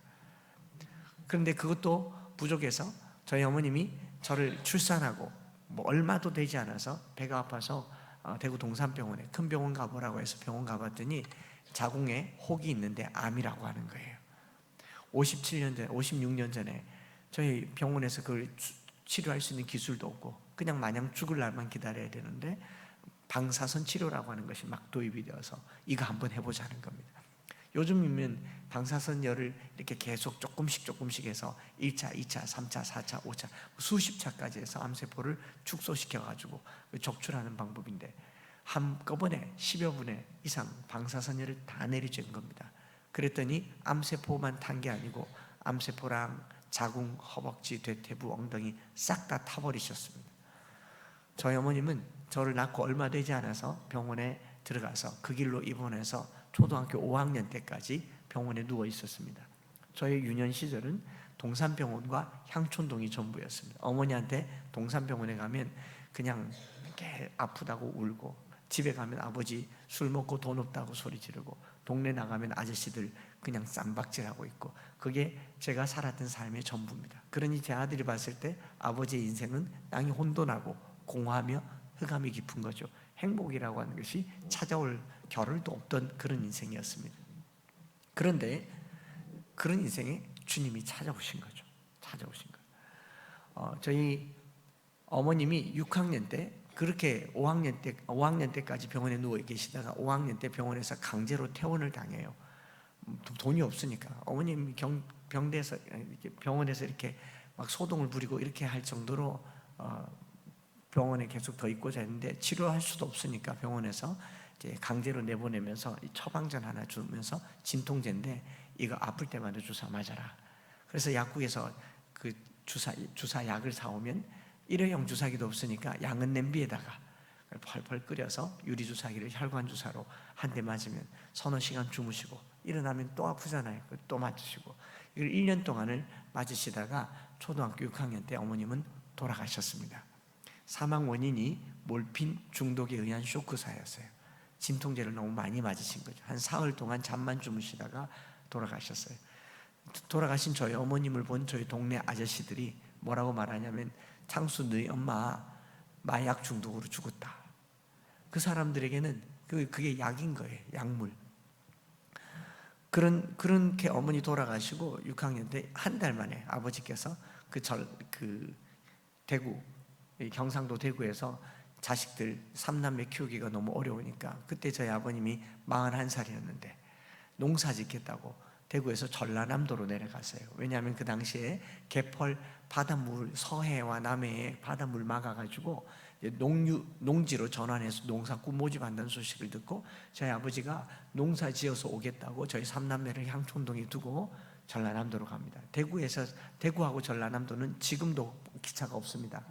그런데 그것도 부족해서 저희 어머님이 저를 출산하고 뭐 얼마도 되지 않아서 배가 아파서 대구 동산병원에 큰 병원 가보라고 해서 병원 가봤더니 자궁에 혹이 있는데 암이라고 하는 거예요. 57년 전에, 56년 전에 저희 병원에서 그걸 치료할 수 있는 기술도 없고 그냥 마냥 죽을 날만 기다려야 되는데 방사선 치료라고 하는 것이 막 도입이 되어서 이거 한번 해보자는 겁니다. 요즘이면 방사선열을 이렇게 계속 조금씩 해서 1차, 2차, 3차, 4차, 5차 수십 차까지 해서 암세포를 축소시켜가지고 적출하는 방법인데 한꺼번에 10여 분의 이상 방사선열을 다 내리쬐는 겁니다. 그랬더니 암세포만 탄 게 아니고 암세포랑 자궁, 허벅지, 대퇴부, 엉덩이 싹 다 타버리셨습니다. 저희 어머님은 저를 낳고 얼마 되지 않아서 병원에 들어가서 그 길로 입원해서 초등학교 5학년 때까지 병원에 누워 있었습니다. 저의 유년 시절은 동산병원과 향촌동이 전부였습니다. 어머니한테 동산병원에 가면 그냥 이렇게 아프다고 울고, 집에 가면 아버지 술 먹고 돈 없다고 소리 지르고, 동네 나가면 아저씨들 그냥 쌈박질하고 있고, 그게 제가 살았던 삶의 전부입니다. 그러니 제 아들이 봤을 때 아버지의 인생은 땅이 혼돈하고 공허하며 흑암이 깊은 거죠. 행복이라고 하는 것이 찾아올 겨를도 없던 그런 인생이었습니다. 그런데 그런 인생에 주님이 찾아오신 거죠. 찾아오신 거예요. 저희 어머님이 6학년 때 그렇게 5학년 때까지 병원에 누워 계시다가 5학년 때 병원에서 강제로 퇴원을 당해요. 돈이 없으니까. 어머님이 병원에서 이렇게 막 소동을 부리고 이렇게 할 정도로 병원에 계속 더 있고자 했는데, 치료할 수도 없으니까 병원에서 이제 강제로 내보내면서 처방전 하나 주면서, 진통제인데 이거 아플 때마다 주사 맞아라. 그래서 약국에서 그 주사 약을 사오면 일회용 주사기도 없으니까 양은 냄비에다가 펄펄 끓여서 유리주사기를 혈관 주사로 한 대 맞으면 서너 시간 주무시고, 일어나면 또 아프잖아요. 또 맞으시고, 이걸 1년 동안을 맞으시다가 초등학교 6학년 때 어머님은 돌아가셨습니다. 사망 원인이 몰핀 중독에 의한 쇼크사였어요. 진통제를 너무 많이 맞으신 거죠. 한 사흘 동안 잠만 주무시다가 돌아가셨어요. 돌아가신 저희 어머님을 본 저희 동네 아저씨들이 뭐라고 말하냐면, 창수 너희 엄마 마약 중독으로 죽었다. 그 사람들에게는 그게 약인 거예요. 약물. 그렇게 어머니 돌아가시고 6학년 때 한 달 만에 아버지께서 대구, 경상도 대구에서 자식들 3남매 키우기가 너무 어려우니까, 그때 저희 아버님이 41살이었는데 농사 짓겠다고 대구에서 전라남도로 내려갔어요. 왜냐하면 그 당시에 개펄 바닷물, 서해와 남해에 바닷물 막아가지고 농지로 전환해서 농사꾼 모집한다는 소식을 듣고, 저희 아버지가 농사 지어서 오겠다고 저희 3남매를 향촌동에 두고 전라남도로 갑니다. 대구하고 전라남도는 지금도 기차가 없습니다.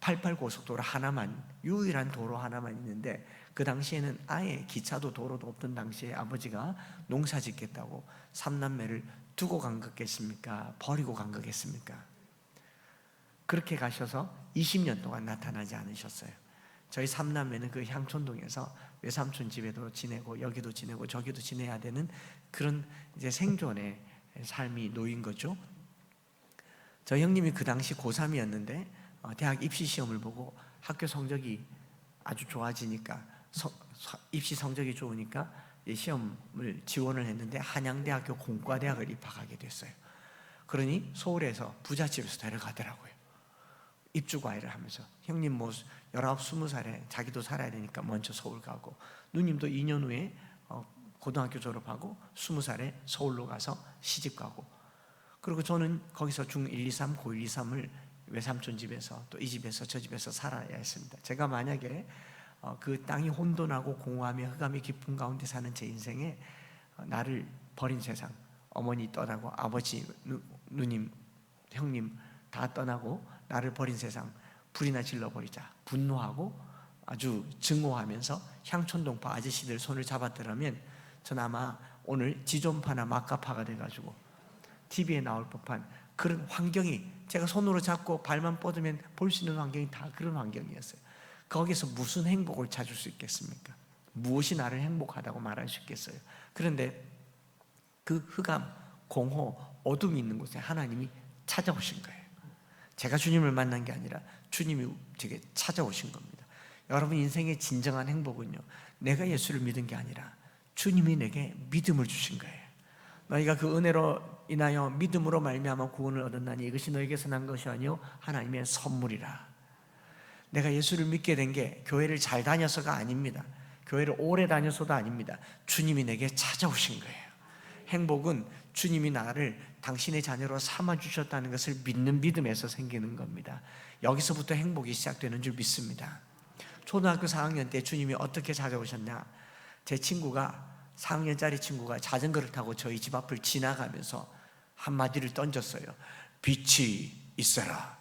88고속도로 하나만, 유일한 도로 하나만 있는데, 그 당시에는 아예 기차도 도로도 없던 당시에 아버지가 농사 짓겠다고 3남매를 두고 간 거겠습니까? 버리고 간 거겠습니까? 그렇게 가셔서 20년 동안 나타나지 않으셨어요. 저희 3남매는 그 향촌동에서 외삼촌 집에도 지내고 여기도 지내고 저기도 지내야 되는 그런 이제 생존의 삶이 놓인 거죠. 저희 형님이 그 당시 고3이었는데 대학 입시 시험을 보고 학교 성적이 아주 좋아지니까, 입시 성적이 좋으니까 시험을 지원을 했는데 한양대학교 공과대학을 입학하게 됐어요. 그러니 서울에서 부잣집에서 데려가더라고요. 입주과외를 하면서. 형님 뭐 19, 20살에 자기도 살아야 되니까 먼저 서울 가고, 누님도 2년 후에 고등학교 졸업하고 20살에 서울로 가서 시집 가고, 그리고 저는 거기서 중1, 2, 3, 고1, 2, 3을 외삼촌 집에서 또 이 집에서 저 집에서 살아야 했습니다. 제가 만약에 그 땅이 혼돈하고 공허하며 흑암이 깊은 가운데 사는 제 인생에 나를 버린 세상, 어머니 떠나고 아버지, 누님, 형님 다 떠나고 나를 버린 세상 불이나 질러버리자 분노하고 아주 증오하면서 향촌동파 아저씨들 손을 잡았더라면, 전 아마 오늘 지존파나 막가파가 돼가지고 TV에 나올 법한 그런 환경이, 제가 손으로 잡고 발만 뻗으면 볼 수 있는 환경이 다 그런 환경이었어요. 거기서 무슨 행복을 찾을 수 있겠습니까? 무엇이 나를 행복하다고 말할 수 있겠어요? 그런데 그 흑암, 공허, 어둠이 있는 곳에 하나님이 찾아오신 거예요. 제가 주님을 만난 게 아니라 주님이 제게 찾아오신 겁니다. 여러분 인생의 진정한 행복은요, 내가 예수를 믿은 게 아니라 주님이 내게 믿음을 주신 거예요. 너희가 그 은혜로 인하여 믿음으로 말미암아 구원을 얻었나니 이것이 너희에게서 난 것이 아니요 하나님의 선물이라. 내가 예수를 믿게 된 게 교회를 잘 다녀서가 아닙니다. 교회를 오래 다녀서도 아닙니다. 주님이 내게 찾아오신 거예요. 행복은 주님이 나를 당신의 자녀로 삼아주셨다는 것을 믿는 믿음에서 생기는 겁니다. 여기서부터 행복이 시작되는 줄 믿습니다. 초등학교 4학년 때 주님이 어떻게 찾아오셨냐, 제 친구가 4학년짜리 친구가 자전거를 타고 저희 집 앞을 지나가면서 한마디를 던졌어요. 빛이 있어라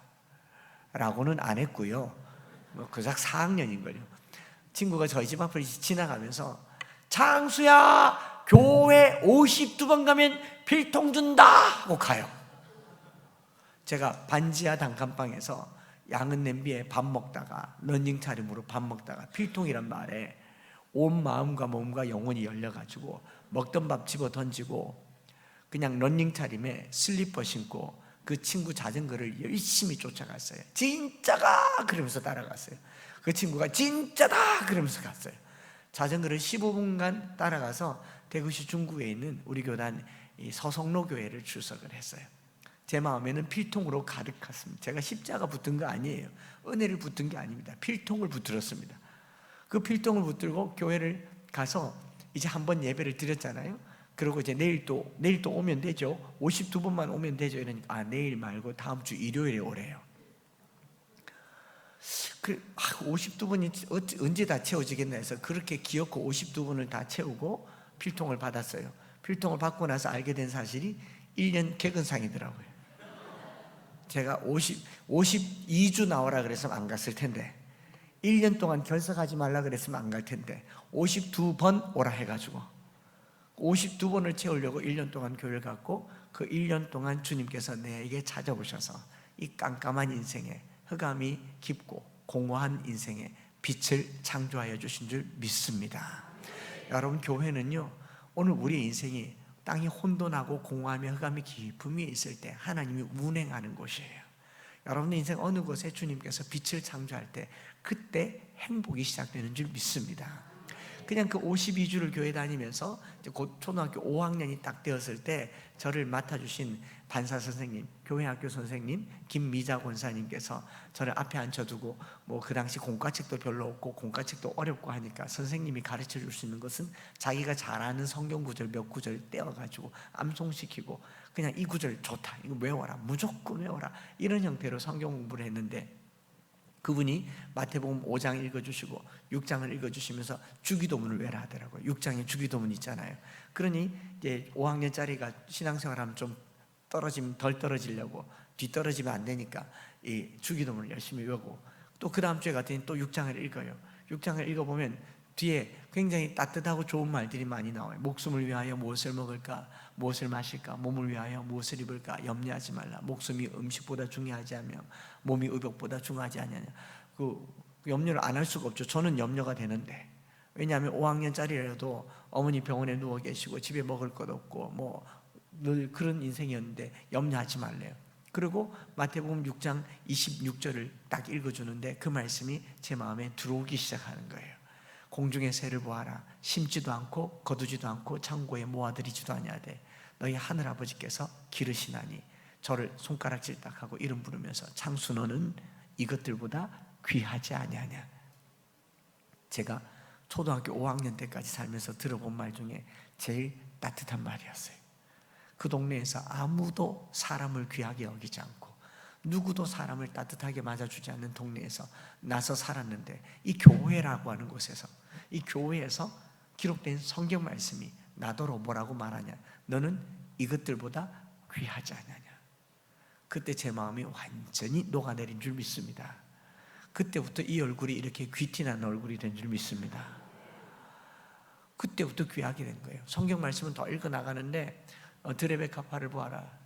라고는 안 했고요, 고작 4학년인걸요. 친구가 저희 집 앞을 지나가면서 창수야, 교회 52번 가면 필통 준다 하고 가요. 제가 반지하 단칸방에서 양은 냄비에 밥 먹다가, 런닝 차림으로 밥 먹다가 필통이란 말에 온 마음과 몸과 영혼이 열려가지고 먹던 밥 집어 던지고 그냥 런닝 차림에 슬리퍼 신고 그 친구 자전거를 열심히 쫓아갔어요. 진짜가 그러면서 따라갔어요. 그 친구가 진짜다 그러면서 갔어요. 자전거를 15분간 따라가서 대구시 중구에 있는 우리 교단 서성로 교회를 출석을 했어요. 제 마음에는 필통으로 가득 찼습니다. 제가 십자가 붙은 거 아니에요. 은혜를 붙은 게 아닙니다. 필통을 붙들었습니다. 그 필통을 붙들고 교회를 가서 이제 한번 예배를 드렸잖아요. 그리고 이제 내일 또 오면 되죠. 52번만 오면 되죠. 이러니까 내일 말고 다음 주 일요일에 오래요. 52번이 언제 다 채워지겠나 해서 그렇게 기어코 52번을 다 채우고 필통을 받았어요. 필통을 받고 나서 알게 된 사실이 1년 개근상이더라고요. 제가 52주 나오라 그랬으면 안 갔을 텐데, 1년 동안 결석하지 말라 그랬으면 안 갈 텐데 52번 오라 해가지고 52번을 채우려고 1년 동안 교회를 갔고, 그 1년 동안 주님께서 내게 찾아오셔서 이 깜깜한 인생에, 흑암이 깊고 공허한 인생에 빛을 창조하여 주신 줄 믿습니다. 여러분, 교회는요, 오늘 우리의 인생이 땅이 혼돈하고 공허하며 흑암이 깊음 위에 있을 때 하나님이 운행하는 곳이에요. 여러분의 인생 어느 곳에 주님께서 빛을 창조할 때 그때 행복이 시작되는 줄 믿습니다. 그냥 그 52주를 교회 다니면서 곧 초등학교 5학년이 딱 되었을 때 저를 맡아주신 반사 선생님, 교회학교 선생님 김미자 권사님께서 저를 앞에 앉혀두고 그 당시 공과책도 별로 없고 공과책도 어렵고 하니까 선생님이 가르쳐 줄 수 있는 것은 자기가 잘 아는 성경 구절 몇 구절 떼어가지고 암송시키고 그냥 이 구절 좋다, 이거 외워라, 무조건 외워라, 이런 형태로 성경 공부를 했는데, 그분이 마태복음 5장 읽어주시고 6장을 읽어주시면서 주기도문을 외라 하더라고요. 6장에 주기도문 있잖아요. 그러니 이제 5학년짜리가 신앙생활하면 좀 덜 떨어지려고, 뒤떨어지면 안 되니까 이 주기도문을 열심히 외우고, 또 그 다음 주에 갔더니 또 6장을 읽어요. 6장을 읽어보면 뒤에 굉장히 따뜻하고 좋은 말들이 많이 나와요. 목숨을 위하여 무엇을 먹을까, 무엇을 마실까, 몸을 위하여 무엇을 입을까 염려하지 말라. 목숨이 음식보다 중요하지 않으며 몸이 의복보다 중요하지 않느냐. 그 염려를 안 할 수가 없죠. 저는 염려가 되는데, 왜냐하면 5학년짜리라도 어머니 병원에 누워 계시고 집에 먹을 것 없고 늘 그런 인생이었는데 염려하지 말래요. 그리고 마태복음 6장 26절을 딱 읽어주는데 그 말씀이 제 마음에 들어오기 시작하는 거예요. 공중의 새를 보아라. 심지도 않고 거두지도 않고 창고에 모아들이지도 아니하되 너희 하늘 아버지께서 기르시나니 저를 손가락질 딱 하고 이름 부르면서 창수 너는 이것들보다 귀하지 아니하냐. 제가 초등학교 5학년 때까지 살면서 들어본 말 중에 제일 따뜻한 말이었어요. 그 동네에서 아무도 사람을 귀하게 여기지 않고 누구도 사람을 따뜻하게 맞아주지 않는 동네에서 나서 살았는데, 이 교회라고 하는 곳에서, 이 교회에서 기록된 성경 말씀이 나더러 뭐라고 말하냐, 너는 이것들보다 귀하지 않느냐. 그때 제 마음이 완전히 녹아내린 줄 믿습니다. 그때부터 이 얼굴이 이렇게 귀티난 얼굴이 된 줄 믿습니다. 그때부터 귀하게 된 거예요. 성경 말씀은 더 읽어나가는데 드레베 카파를 보아라.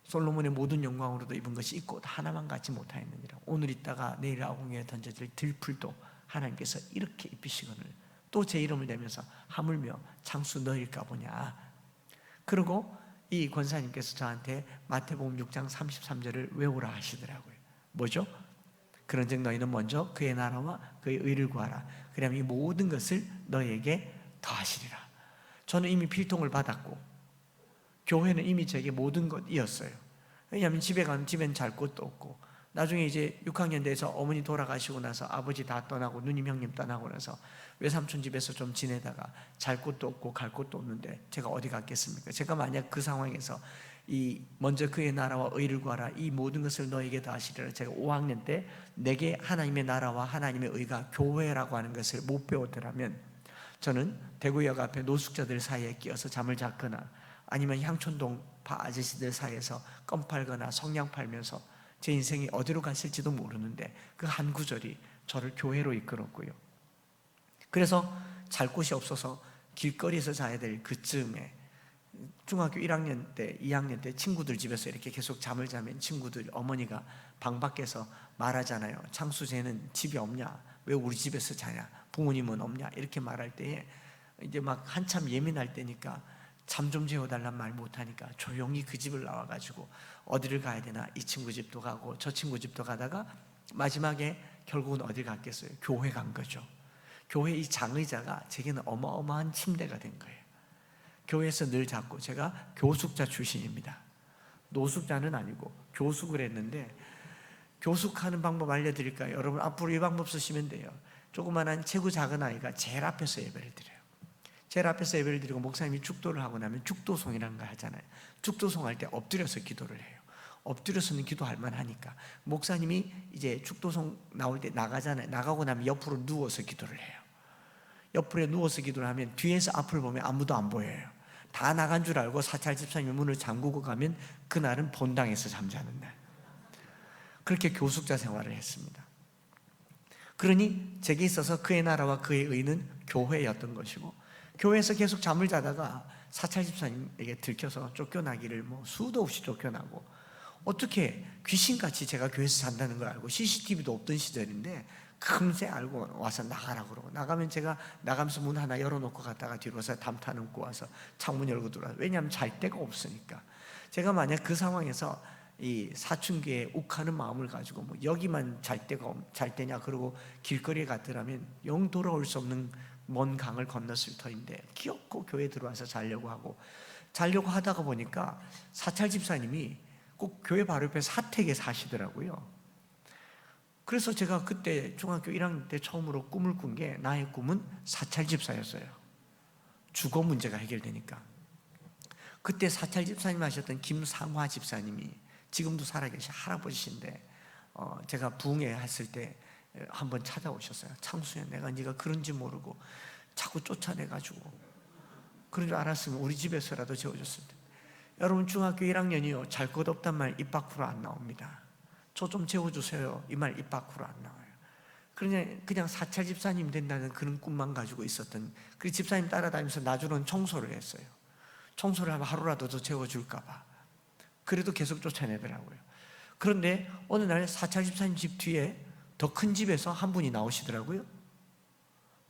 솔로몬의 모든 영광으로도 입은 것이 있고 하나만 갖지 못하였느니라. 오늘 있다가 내일 아궁이에 던져질 들풀도 하나님께서 이렇게 입히시거늘 또 제 이름을 내면서 하물며 창수 너일까 보냐. 그리고 이 권사님께서 저한테 마태복음 6장 33절을 외우라 하시더라고요. 뭐죠? 그런즉 너희는 먼저 그의 나라와 그의 의를 구하라. 그러면 이 모든 것을 너에게 더하시리라. 저는 이미 필통을 받았고 교회는 이미 제게 모든 것이었어요. 왜냐하면 집에 가면 집엔 잘 곳도 없고, 나중에 이제 6학년 돼서 어머니 돌아가시고 나서 아버지 다 떠나고 누님 형님 떠나고 나서 외삼촌 집에서 좀 지내다가 잘 곳도 없고 갈 곳도 없는데 제가 어디 갔겠습니까? 제가 만약 그 상황에서 먼저 그의 나라와 의를 구하라, 이 모든 것을 너에게 더하시리라, 제가 5학년 때 내게 하나님의 나라와 하나님의 의가 교회라고 하는 것을 못 배웠더라면 저는 대구역 앞에 노숙자들 사이에 끼어서 잠을 잤거나 아니면 향촌동 아저씨들 사이에서 껌 팔거나 성냥 팔면서 제 인생이 어디로 갔을지도 모르는데 그 한 구절이 저를 교회로 이끌었고요. 그래서 잘 곳이 없어서 길거리에서 자야 될 그쯤에 중학교 1학년 때, 2학년 때 친구들 집에서 이렇게 계속 잠을 자면 친구들 어머니가 방 밖에서 말하잖아요. 창수 쟤는 집이 없냐? 왜 우리 집에서 자냐? 부모님은 없냐? 이렇게 말할 때에 이제 막 한참 예민할 때니까 잠 좀 재워달란 말 못하니까 조용히 그 집을 나와가지고 어디를 가야 되나 이 친구 집도 가고 저 친구 집도 가다가 마지막에 결국은 어딜 갔겠어요? 교회 간 거죠. 교회 이 장의자가 제게는 어마어마한 침대가 된 거예요. 교회에서 늘 자고, 제가 교숙자 출신입니다. 노숙자는 아니고 교숙을 했는데, 교숙하는 방법 알려드릴까요? 여러분 앞으로 이 방법 쓰시면 돼요. 조그만한 체구 작은 아이가 제일 앞에서 예배를 드려요. 제일 앞에서 예배를 드리고 목사님이 축도를 하고 나면 축도송이라는 걸 하잖아요. 축도송 할 때 엎드려서 기도를 해요. 엎드려서는 기도할 만하니까 목사님이 이제 축도송 나올 때 나가잖아요. 나가고 나면 옆으로 누워서 기도를 해요. 옆으로 누워서 기도를 하면 뒤에서 앞을 보면 아무도 안 보여요. 다 나간 줄 알고 사찰 집사님이 문을 잠그고 가면 그날은 본당에서 잠자는 날. 그렇게 교숙자 생활을 했습니다. 그러니 제게 있어서 그의 나라와 그의 의는 교회였던 것이고, 교회에서 계속 잠을 자다가 사찰 집사님에게 들켜서 쫓겨나기를 수도 없이 쫓겨나고, 어떻게 귀신같이 제가 교회에서 잔다는 걸 알고, CCTV도 없던 시절인데 금세 알고 와서 나가라고 그러고, 나가면 제가 나가면서 문 하나 열어놓고 갔다가 뒤로 와서 담타 놓고 와서 창문 열고 들어와서, 왜냐하면 잘 데가 없으니까. 제가 만약 그 상황에서 이 사춘기에 욱하는 마음을 가지고 여기만 잘 때냐 그러고 길거리에 갔더라면 영 돌아올 수 없는 먼 강을 건넜을 터인데, 기어코 교회에 들어와서 자려고 하다가 보니까 사찰 집사님이 꼭 교회 바로 옆에 사택에 사시더라고요. 그래서 제가 그때 중학교 1학년 때 처음으로 꿈을 꾼 게, 나의 꿈은 사찰 집사였어요. 주거 문제가 해결되니까. 그때 사찰 집사님 하셨던 김상화 집사님이 지금도 살아계신 할아버지신데, 제가 부흥회 했을 때 한번 찾아오셨어요. 창수야, 내가 네가 그런지 모르고 자꾸 쫓아내가지고, 그런 줄 알았으면 우리 집에서라도 재워줬을 텐데. 여러분 중학교 1학년이요 잘 것 없단 말 입 밖으로 안 나옵니다. 저 좀 재워주세요 이 말 입 밖으로 안 나와요. 그냥 사찰 집사님 된다는 그런 꿈만 가지고 있었던, 그 집사님 따라다니면서 나주는 청소를 했어요. 청소를 하면 하루라도 더 재워줄까 봐. 그래도 계속 쫓아내더라고요. 그런데 어느 날 사찰 집사님 집 뒤에 더 큰 집에서 한 분이 나오시더라고요.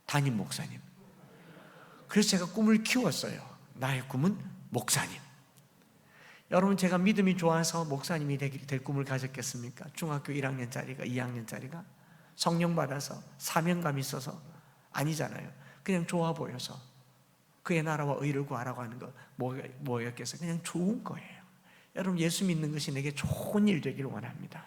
담임 목사님. 그래서 제가 꿈을 키웠어요. 나의 꿈은 목사님. 여러분 제가 믿음이 좋아서 목사님이 될 꿈을 가졌겠습니까? 중학교 1학년짜리가 2학년짜리가 성령 받아서 사명감이 있어서 아니잖아요. 그냥 좋아 보여서 그의 나라와 의를 구하라고 하는 거 뭐였겠어요? 그냥 좋은 거예요. 여러분 예수 믿는 것이 내게 좋은 일 되기를 원합니다.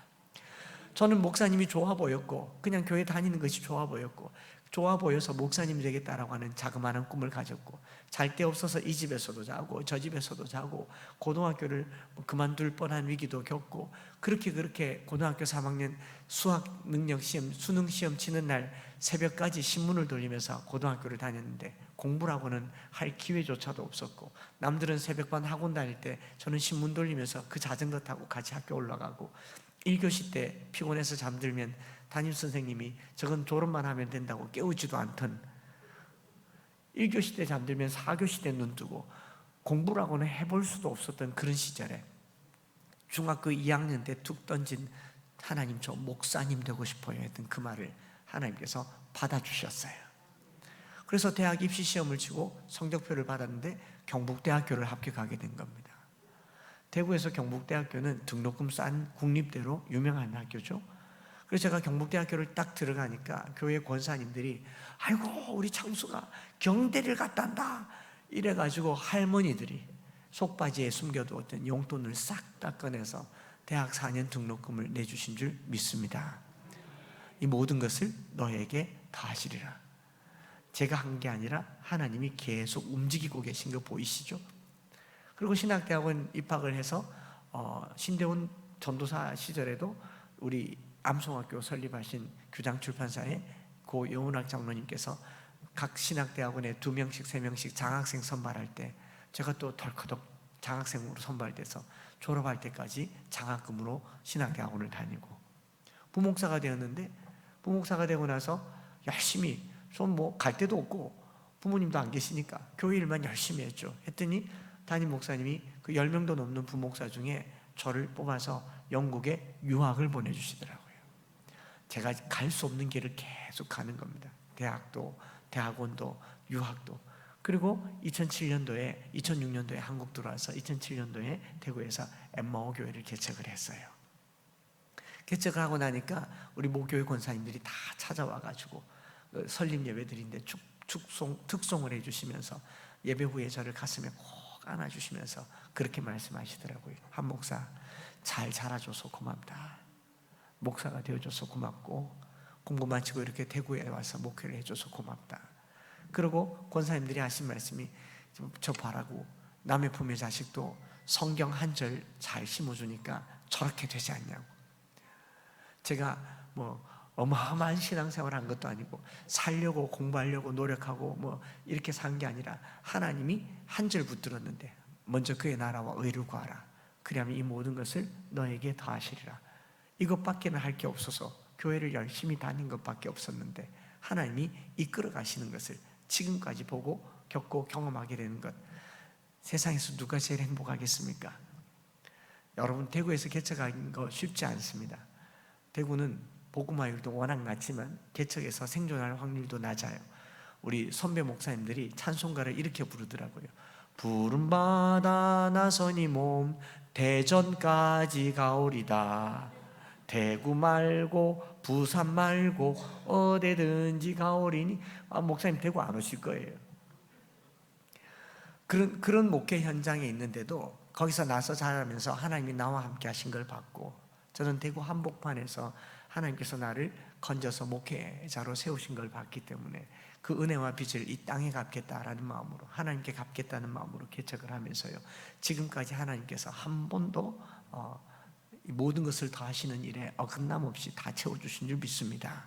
저는 목사님이 좋아 보였고 그냥 교회 다니는 것이 좋아 보여서 목사님이 되겠다라고 하는 자그마한 꿈을 가졌고, 잘 데 없어서 이 집에서도 자고 저 집에서도 자고 고등학교를 그만둘 뻔한 위기도 겪고, 그렇게 고등학교 3학년 수학 능력 시험 수능 시험 치는 날 새벽까지 신문을 돌리면서 고등학교를 다녔는데 공부라고는 할 기회조차도 없었고, 남들은 새벽반 학원 다닐 때 저는 신문 돌리면서 그 자전거 타고 같이 학교 올라가고, 1교시 때 피곤해서 잠들면 담임선생님이 저건 졸업만 하면 된다고 깨우지도 않던, 1교시 때 잠들면 4교시 때 눈 뜨고 공부라고는 해볼 수도 없었던 그런 시절에 중학교 2학년 때 툭 던진 하나님 저 목사님 되고 싶어요 했던 그 말을 하나님께서 받아주셨어요. 그래서 대학 입시 시험을 치고 성적표를 받았는데 경북대학교를 합격하게 된 겁니다. 대구에서 경북대학교는 등록금 싼 국립대로 유명한 학교죠. 그래서 제가 경북대학교를 딱 들어가니까 교회 권사님들이 아이고 우리 창수가 경대를 갔단다 이래가지고 할머니들이 속바지에 숨겨두었던 용돈을 싹 다 꺼내서 대학 4년 등록금을 내주신 줄 믿습니다. 이 모든 것을 너에게 다 하시리라. 제가 한 게 아니라 하나님이 계속 움직이고 계신 거 보이시죠? 그리고 신학대학원 입학을 해서 신대원 전도사 시절에도 우리 암송학교 설립하신 규장출판사의 고 영훈학 장로님께서 각 신학대학원에 2명씩 3명씩 장학생 선발할 때 제가 또 덜커덕 장학생으로 선발돼서 졸업할 때까지 장학금으로 신학대학원을 다니고, 부목사가 되었는데, 부목사가 되고 나서 열심히, 좀 뭐 갈 데도 없고 부모님도 안 계시니까 교회 일만 열심히 했죠. 했더니 담임 목사님이 그 10명도 넘는 부목사 중에 저를 뽑아서 영국에 유학을 보내주시더라고요. 제가 갈 수 없는 길을 계속 가는 겁니다. 대학도, 대학원도, 유학도. 그리고 2006년도에 한국 들어와서 2007년도에 대구에서 엠마오 교회를 개척을 했어요. 개척을 하고 나니까 우리 모교회 권사님들이 다 찾아와가지고 설립 예배드린데 특송을 해주시면서 예배 후에 저를 가슴에 꼭 안아주시면서 그렇게 말씀하시더라고요. 한 목사, 잘 자라줘서 고맙다. 목사가 되어줘서 고맙고, 공부 마치고 이렇게 대구에 와서 목회를 해줘서 고맙다. 그리고 권사님들이 하신 말씀이, 저 봐라고, 남의 품의 자식도 성경 한 절 잘 심어주니까 저렇게 되지 않냐고. 제가 뭐 어마어마한 신앙생활을 한 것도 아니고 살려고 공부하려고 노력하고 뭐 이렇게 산 게 아니라 하나님이 한 절 붙들었는데, 먼저 그의 나라와 의를 구하라. 그리하면 이 모든 것을 너에게 더하시리라. 이것밖에는 할 게 없어서 교회를 열심히 다닌 것밖에 없었는데, 하나님이 이끌어 가시는 것을 지금까지 보고 겪고 경험하게 되는 것, 세상에서 누가 제일 행복하겠습니까? 여러분, 대구에서 개척한 거 쉽지 않습니다. 대구는 복음화율도 워낙 낮지만 개척에서 생존할 확률도 낮아요. 우리 선배 목사님들이 찬송가를 이렇게 부르더라고요. 푸른 바다 나서니 몸 대전까지 가오리다. 대구 말고 부산 말고 어디든지 가오리니. 목사님 대구 안 오실 거예요. 그런 목회 현장에 있는데도 거기서 나서 자라면서 하나님이 나와 함께 하신 걸 봤고, 저는 대구 한복판에서 하나님께서 나를 건져서 목회자로 세우신 걸 봤기 때문에 그 은혜와 빚을 이 땅에 갚겠다라는 마음으로, 하나님께 갚겠다는 마음으로 개척을 하면서요, 지금까지 하나님께서 한 번도 모든 것을 더하시는 일에 어긋남 없이 다 채워주신 줄 믿습니다.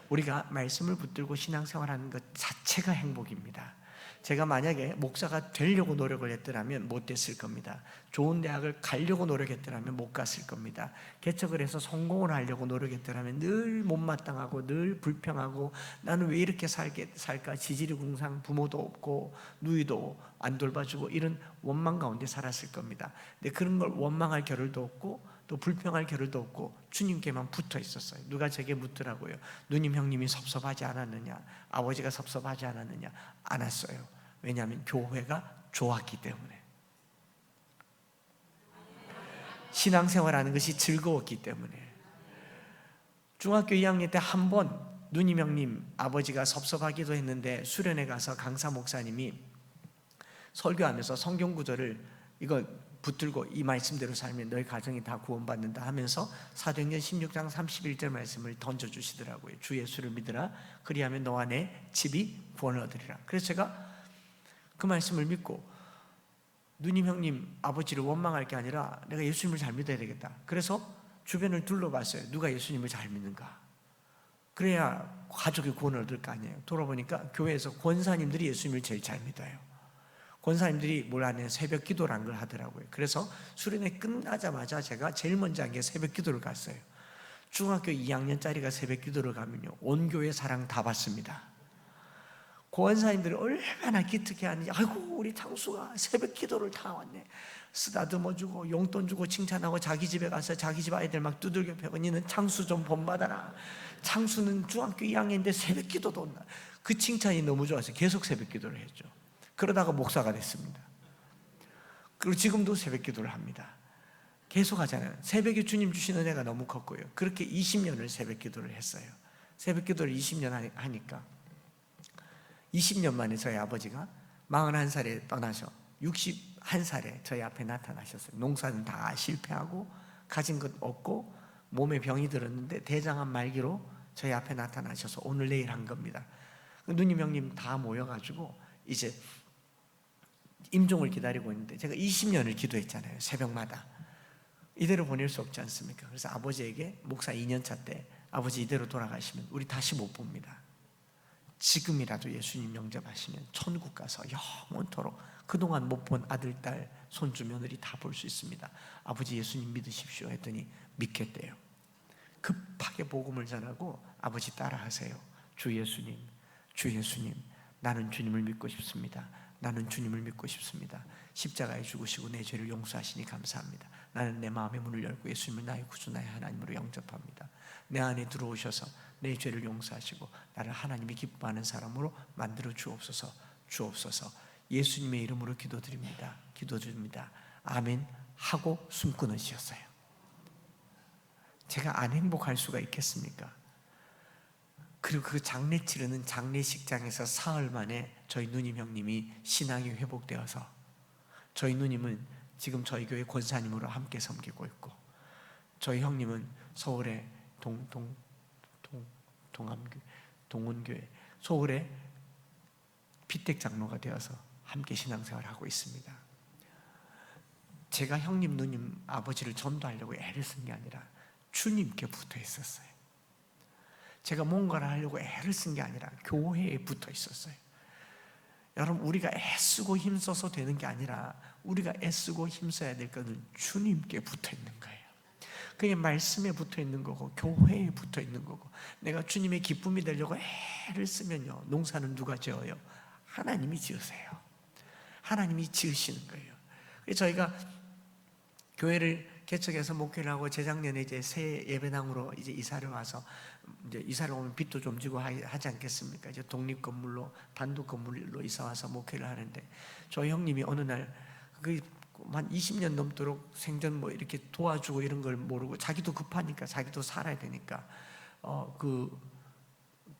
우리가 말씀을 붙들고 신앙생활하는 것 자체가 행복입니다. 제가 만약에 목사가 되려고 노력을 했더라면 못 됐을 겁니다. 좋은 대학을 가려고 노력했더라면 못 갔을 겁니다. 개척을 해서 성공을 하려고 노력했더라면 늘 못마땅하고 늘 불평하고, 나는 왜 이렇게 살까, 지지리궁상, 부모도 없고 누이도 안 돌봐주고 이런 원망 가운데 살았을 겁니다. 근데 그런 걸 원망할 겨를도 없고 또 불평할 겨를도 없고 주님께만 붙어 있었어요. 누가 제게 묻더라고요. 누님, 형님이 섭섭하지 않았느냐, 아버지가 섭섭하지 않았느냐. 않았어요. 왜냐하면 교회가 좋았기 때문에, 신앙생활하는 것이 즐거웠기 때문에. 중학교 2학년 때 한 번 누님, 형님, 아버지가 섭섭하기도 했는데 수련회 가서 강사 목사님이 설교하면서 성경 구절을 이거 붙들고 이 말씀대로 살면 너희 가정이 다 구원받는다 하면서 사도행전 16장 31절 말씀을 던져주시더라고요. 주 예수를 믿으라. 그리하면 너와 내 집이 구원을 얻으리라. 그래서 제가 그 말씀을 믿고 누님, 형님, 아버지를 원망할 게 아니라 내가 예수님을 잘 믿어야 되겠다. 그래서 주변을 둘러봤어요. 누가 예수님을 잘 믿는가? 그래야 가족이 구원을 얻을 거 아니에요. 돌아보니까 교회에서 권사님들이 예수님을 제일 잘 믿어요. 권사님들이 뭘 하냐, 새벽 기도라는 걸 하더라고요. 그래서 수련회 끝나자마자 제가 제일 먼저 한 게 새벽 기도를 갔어요. 중학교 2학년짜리가 새벽 기도를 가면요, 온 교회 사랑 다 받습니다. 권사님들이 얼마나 기특해 하는지. 아이고, 우리 창수가 새벽 기도를 다 왔네. 쓰다듬어 주고 용돈 주고 칭찬하고, 자기 집에 가서 자기 집 아이들 막 두들겨 패고, 니는 창수 좀 본받아라. 창수는 중학교 2학년인데 새벽 기도도 온다. 그 칭찬이 너무 좋아서 계속 새벽 기도를 했죠. 그러다가 목사가 됐습니다. 그리고 지금도 새벽 기도를 합니다. 계속 하잖아요. 새벽에 주님 주시는 은혜가 너무 컸고요. 그렇게 20년을 새벽 기도를 했어요. 새벽 기도를 20년 하니까 20년 만에 저희 아버지가 41살에 떠나셔 61살에 저희 앞에 나타나셨어요. 농사는 다 실패하고 가진 것 없고 몸에 병이 들었는데 대장암 말기로 저희 앞에 나타나셔서 오늘 내일 한 겁니다. 누님, 형님 다 모여가지고 이제 임종을 기다리고 있는데, 제가 20년을 기도했잖아요. 새벽마다. 이대로 보낼 수 없지 않습니까? 그래서 아버지에게 목사 2년차 때 아버지 이대로 돌아가시면 우리 다시 못 봅니다. 지금이라도 예수님 영접하시면 천국 가서 영원토록 그동안 못 본 아들, 딸, 손주, 며느리 다 볼 수 있습니다. 아버지 예수님 믿으십시오 했더니 믿겠대요. 급하게 복음을 전하고 아버지 따라하세요. 주 예수님, 주 예수님, 나는 주님을 믿고 싶습니다. 나는 주님을 믿고 싶습니다. 십자가에 죽으시고 내 죄를 용서하시니 감사합니다. 나는 내 마음의 문을 열고 예수님을 나의 구주, 나의 하나님으로 영접합니다. 내 안에 들어오셔서 내 죄를 용서하시고 나를 하나님이 기뻐하는 사람으로 만들어 주옵소서. 주옵소서. 예수님의 이름으로 기도드립니다. 기도드립니다. 아멘 하고 숨 끊으셨어요. 제가 안 행복할 수가 있겠습니까? 그리고 그 장례 치르는 장례식장에서 사흘 만에 저희 누님 형님이 신앙이 회복되어서 저희 누님은 지금 저희 교회 권사님으로 함께 섬기고 있고 저희 형님은 서울의 동원교회 서울의 피택 장로가 되어서 함께 신앙생활을 하고 있습니다. 제가 형님, 누님, 아버지를 전도하려고 애를 쓴 게 아니라 주님께 붙어 있었어요. 제가 뭔가를 하려고 애를 쓴 게 아니라 교회에 붙어 있었어요. 여러분, 우리가 애쓰고 힘써서 되는 게 아니라 우리가 애쓰고 힘써야 될 것은 주님께 붙어 있는 거예요. 그게 말씀에 붙어 있는 거고 교회에 붙어 있는 거고 내가 주님의 기쁨이 되려고 애를 쓰면요, 농사는 누가 지어요? 하나님이 지으세요. 하나님이 지으시는 거예요. 그래서 저희가 교회를 개척해서 목회를 하고 재작년에 이제 새 예배당으로 이제 이사를 와서 이제 이사를 오면 빚도 좀 지고 하지 않겠습니까? 이제 독립 건물로 단독 건물로 이사 와서 목회를 하는데 저희 형님이 어느 날 한 20년 넘도록 생전 뭐 이렇게 도와주고 이런 걸 모르고 자기도 급하니까 자기도 살아야 되니까 그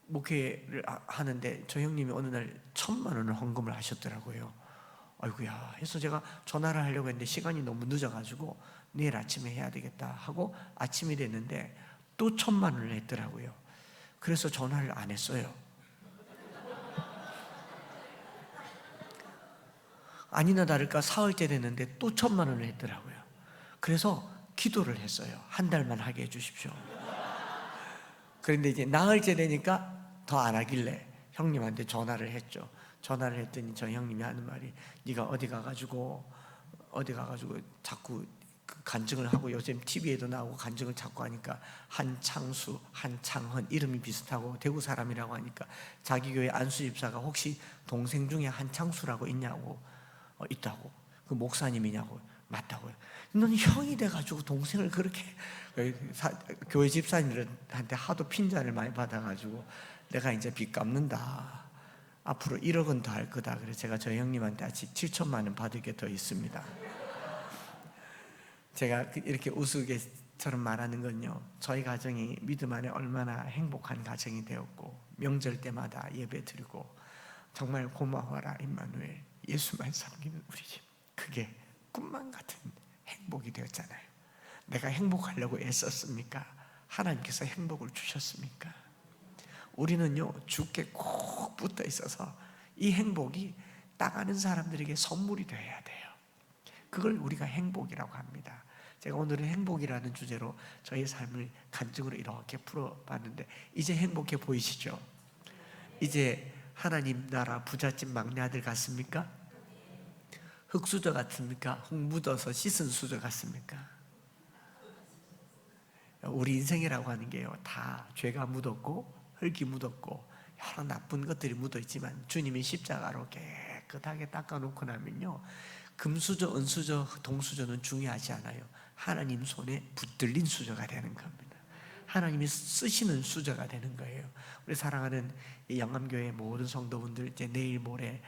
목회를 하는데 저희 형님이 어느 날 1,000만 원을 헌금을 하셨더라고요. 아이고야 해서 제가 전화를 하려고 했는데 시간이 너무 늦어가지고 내일 아침에 해야 되겠다 하고 아침이 됐는데 또 1,000만 원을 했더라고요. 그래서 전화를 안 했어요. 아니나 다를까 사흘째 됐는데 또 1,000만 원을 했더라고요. 그래서 기도를 했어요. 한 달만 하게 해주십시오. 그런데 이제 나흘째 되니까 더 안 하길래 형님한테 전화를 했죠. 전화를 했더니 저희 형님이 하는 말이 네가 어디 가가지고 자꾸 그 간증을 하고 요즘 TV에도 나오고 간증을 자꾸 하니까 한창수, 한창헌 이름이 비슷하고 대구 사람이라고 하니까 자기 교회 안수 집사가 혹시 동생 중에 한창수라고 있냐고 있다고. 그 목사님이냐고. 맞다고요. 넌 형이 돼가지고 동생을 그렇게 교회 집사님들한테 하도 핀잔을 많이 받아가지고 내가 이제 빚 갚는다. 앞으로 1억은 더 할 거다. 그래서 제가 저희 형님한테 아직 7천만 원 받을 게 더 있습니다. 제가 이렇게 우스갯처럼 말하는 건요, 저희 가정이 믿음 안에 얼마나 행복한 가정이 되었고 명절 때마다 예배 드리고 정말 고마워라 임마누엘 예수만 섬기는 우리 집, 그게 꿈만 같은 행복이 되었잖아요. 내가 행복하려고 애썼습니까? 하나님께서 행복을 주셨습니까? 우리는요 주께 꼭 붙어 있어서 이 행복이 나가는 사람들에게 선물이 되어야 돼요. 그걸 우리가 행복이라고 합니다. 제가 오늘은 행복이라는 주제로 저희 삶을 간증으로 이렇게 풀어봤는데 이제 행복해 보이시죠? 이제 하나님 나라 부잣집 막내 아들 같습니까? 흙수저 같습니까? 흙 묻어서 씻은 수저 같습니까? 우리 인생이라고 하는 게요 다 죄가 묻었고 흙이 묻었고 여러 나쁜 것들이 묻어 있지만 주님이 십자가로 깨끗하게 닦아놓고 나면요 금수저, 은수저, 동수저는 중요하지 않아요. 하나님 손에 붙들린 수저가 되는 겁니다. 하나님이 쓰시는 수저가 되는 거예요. 우리 사랑하는 영암교회 모든 성도분들 이제 내일 모레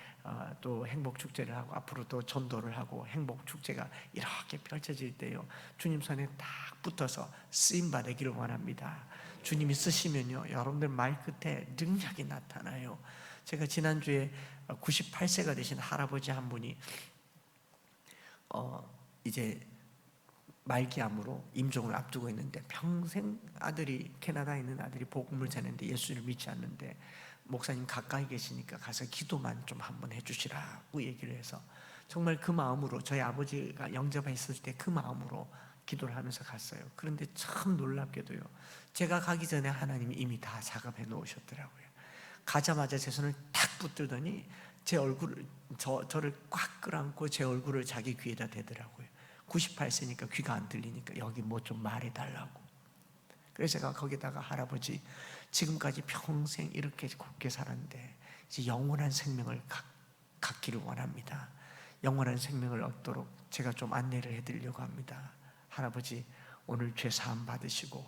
또 행복축제를 하고 앞으로 또 전도를 하고 행복축제가 이렇게 펼쳐질 때요 주님 손에 딱 붙어서 쓰임받기를 원합니다. 주님이 쓰시면요 여러분들 말끝에 능력이 나타나요. 제가 지난주에 98세가 되신 할아버지 한 분이 이제 말기암으로 임종을 앞두고 있는데 평생 아들이 캐나다에 있는 아들이 복음을 전했는데 예수를 믿지 않는데 목사님 가까이 계시니까 가서 기도만 좀 한번 해주시라고 얘기를 해서 정말 그 마음으로 저희 아버지가 영접했을 때 그 마음으로 기도를 하면서 갔어요. 그런데 참 놀랍게도요 제가 가기 전에 하나님이 이미 다 작업해 놓으셨더라고요. 가자마자 제 손을 탁 붙들더니 제 얼굴을 저를 꽉 끌어안고 제 얼굴을 자기 귀에다 대더라고요. 98세니까 귀가 안 들리니까 여기 뭐 좀 말해달라고. 그래서 제가 거기다가 할아버지 지금까지 평생 이렇게 곱게 살았는데 이제 영원한 생명을 갖기를 원합니다. 영원한 생명을 얻도록 제가 좀 안내를 해드리려고 합니다. 할아버지 오늘 죄 사함 받으시고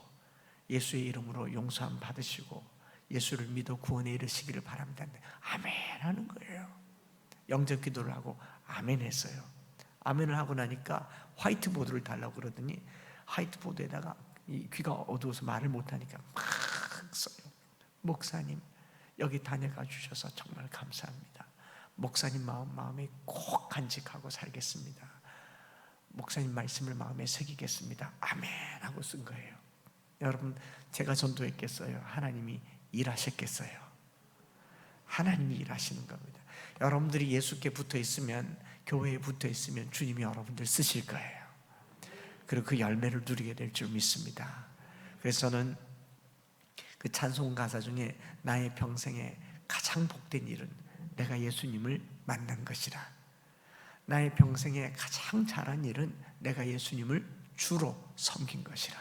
예수의 이름으로 용서함 받으시고 예수를 믿어 구원에 이르시기를 바랍니다. 아멘 하는 거예요. 영접 기도를 하고 아멘 했어요. 아멘을 하고 나니까 화이트보드를 달라고 그러더니 화이트보드에다가 이 귀가 어두워서 말을 못하니까 막 써요. 목사님 여기 다녀가 주셔서 정말 감사합니다. 목사님 마음에 꼭 간직하고 살겠습니다. 목사님 말씀을 마음에 새기겠습니다. 아멘 하고 쓴 거예요. 여러분 제가 전도했겠어요? 하나님이 일하셨겠어요? 하나님이 일하시는 겁니다. 여러분들이 예수께 붙어 있으면, 교회에 붙어 있으면 주님이 여러분들 쓰실 거예요. 그리고 그 열매를 누리게 될 줄 믿습니다. 그래서 저는 그 찬송 가사 중에 나의 평생에 가장 복된 일은 내가 예수님을 만난 것이라. 나의 평생에 가장 잘한 일은 내가 예수님을 주로 섬긴 것이라.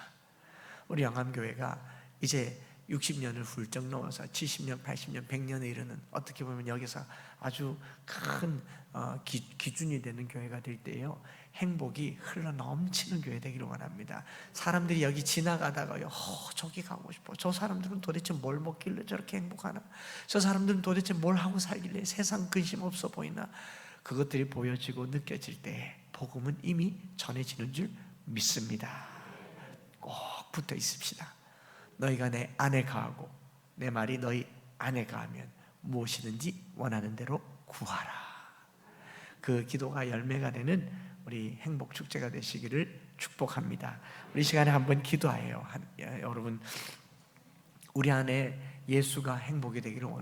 우리 영암교회가 이제 60년을 훌쩍 넘어서 70년, 80년, 100년에 이르는, 어떻게 보면 여기서 아주 큰 기준이 되는 교회가 될 때에요, 행복이 흘러 넘치는 교회 되기를 원합니다. 사람들이 여기 지나가다가요, 저기 가고 싶어. 저 사람들은 도대체 뭘 먹길래 저렇게 행복하나? 저 사람들은 도대체 뭘 하고 살길래 세상 근심 없어 보이나? 그것들이 보여지고 느껴질 때 복음은 이미 전해지는 줄 믿습니다. 꼭 붙어 있읍시다. 너희가 내 안에 거하고 내 말이 너희 안에 거하면 무엇이든지 원하는 대로 구하라. 그 기도가 열매가 되는 우리 행복 축제가 되시기를 축복합니다. 우리 시간에 한번 기도해요. 여러분 우리 안에 예수가 행복이 되기를 원합니다.